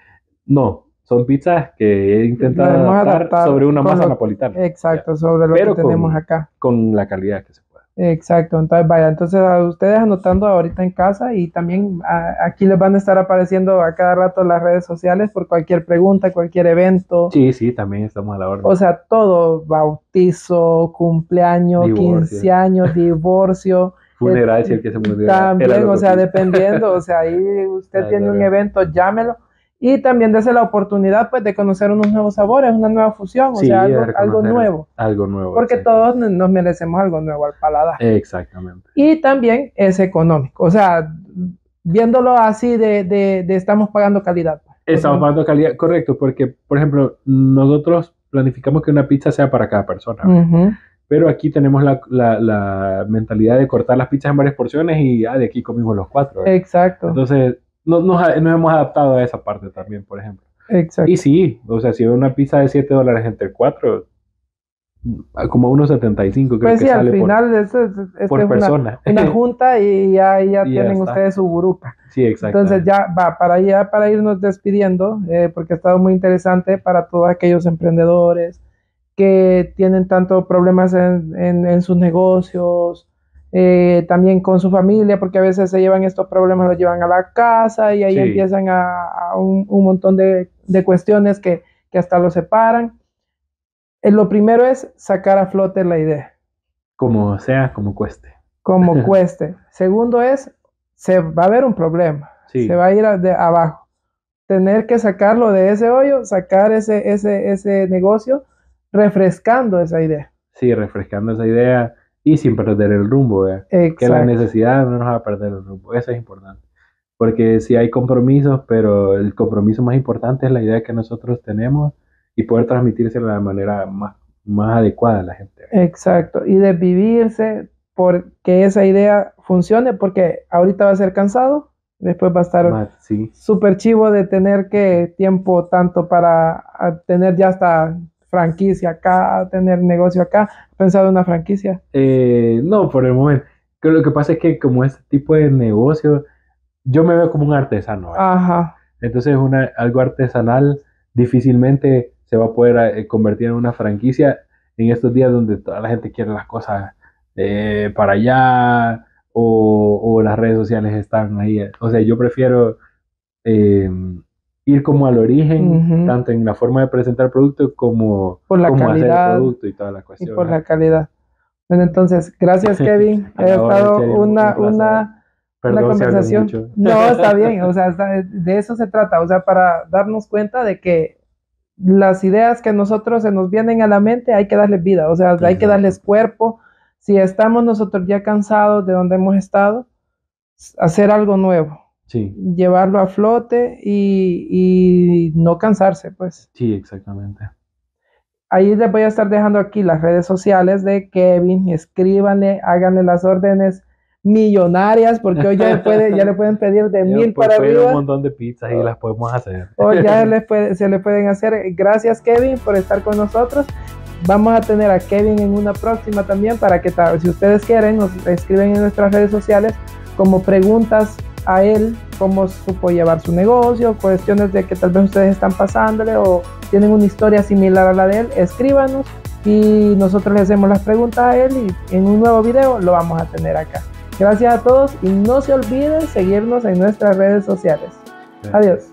No, son pizzas que he intentado Podemos adaptar sobre una con masa lo- napolitana. Exacto, Ya. sobre lo Pero que tenemos acá. con la calidad que se pueda. Exacto, entonces vaya, entonces a ustedes anotando ahorita en casa y también aquí les van a estar apareciendo a cada rato las redes sociales por cualquier pregunta, cualquier evento, Sí, sí, también estamos a la orden. o sea, todo, bautizo, cumpleaños, Divorcio. 15 años, divorcio, Funeral, si el que se murió era también, lo o que sea, pide. dependiendo, o sea, ahí usted Ay, tiene la un verdad. evento, llámelo. Y también dése la oportunidad pues de conocer unos nuevos sabores, una nueva fusión, o Sí, sea, de algo reconocer nuevo, algo nuevo. porque exactamente. todos nos merecemos algo nuevo al paladar. Exactamente. Y también es económico, o sea, viéndolo así de estamos pagando calidad. Estamos pagando calidad, correcto, porque, por ejemplo, nosotros planificamos que una pizza sea para cada persona, Ujú. pero aquí tenemos la mentalidad de cortar las pizzas en varias porciones y de aquí comimos los 4. Exacto, Entonces, nos hemos adaptado a esa parte también, por ejemplo. exacto. Y sí, o sea, si una pizza de $7 entre 4, como unos 75 creo Pues que sí, al sale final por es persona. una junta y ya Y ya tienen está. ustedes su buruca. Sí, exactamente. Entonces ya va, para irnos despidiendo, porque ha estado muy interesante para todos aquellos emprendedores que tienen tanto problemas en sus negocios, también con su familia, porque a veces se llevan estos problemas, los llevan a la casa y ahí Sí. empiezan a un montón de cuestiones que hasta los separan. Lo primero es sacar a flote la idea, Como sea, como cueste. como cueste. Segundo es, se va a haber un problema, Sí. se va a ir de abajo. Tener que sacarlo de ese hoyo, sacar ese negocio, refrescando esa idea. Sí, refrescando esa idea y sin perder el rumbo, ¿verdad? Que la Exacto. necesidad no nos va a perder el rumbo. Eso es importante. Porque sí hay compromisos, pero el compromiso más importante es la idea que nosotros tenemos y poder transmitírsela de la manera más adecuada a la gente. Exacto. Y desvivirse por que esa idea funcione, porque ahorita va a ser cansado, después va a estar Sí. súper chivo de tener que tiempo tanto para tener ya hasta franquicia acá, tener negocio acá. ¿Has pensado en una franquicia? No, por el momento. Que lo que pasa es que como este tipo de negocio, yo me veo como un artesano, ¿verdad? Ajá. Entonces algo artesanal difícilmente se va a poder convertir en una franquicia en estos días donde toda la gente quiere las cosas para allá o las redes sociales están ahí. O sea, yo prefiero ir como al origen, Ujú. tanto en la forma de presentar el producto como Por la cómo hacer el calidad producto y toda la y cuestión. por ¿verdad? la calidad. Bueno, entonces, gracias Kevin. A Ha la orden, estado Cheri, un placer. una Perdón si hablé conversación. mucho. No, está bien, o sea, de eso se trata, o sea, para darnos cuenta de que las ideas que nosotros se nos vienen a la mente hay que darles vida, o sea, hay que Exacto. darles cuerpo. Si estamos nosotros ya cansados de donde hemos estado, hacer algo nuevo, Sí, llevarlo a flote y no cansarse, pues. sí, exactamente. Ahí les voy a estar dejando aquí las redes sociales de Kevin, escríbanle, háganle las órdenes millonarias, porque hoy ya le pueden pedir de 1000 para Puede un arriba, montón de pizzas y las podemos hacer. o ya se le pueden hacer. Gracias Kevin por estar con nosotros. Vamos a tener a Kevin en una próxima también para que si ustedes quieren nos escriben en nuestras redes sociales como preguntas a él, cómo supo llevar su negocio, cuestiones de que tal vez ustedes están pasándole o tienen una historia similar a la de él, escríbanos y nosotros le hacemos las preguntas a él y en un nuevo video lo vamos a tener acá. Gracias a todos y no se olviden seguirnos en nuestras redes sociales. Adiós.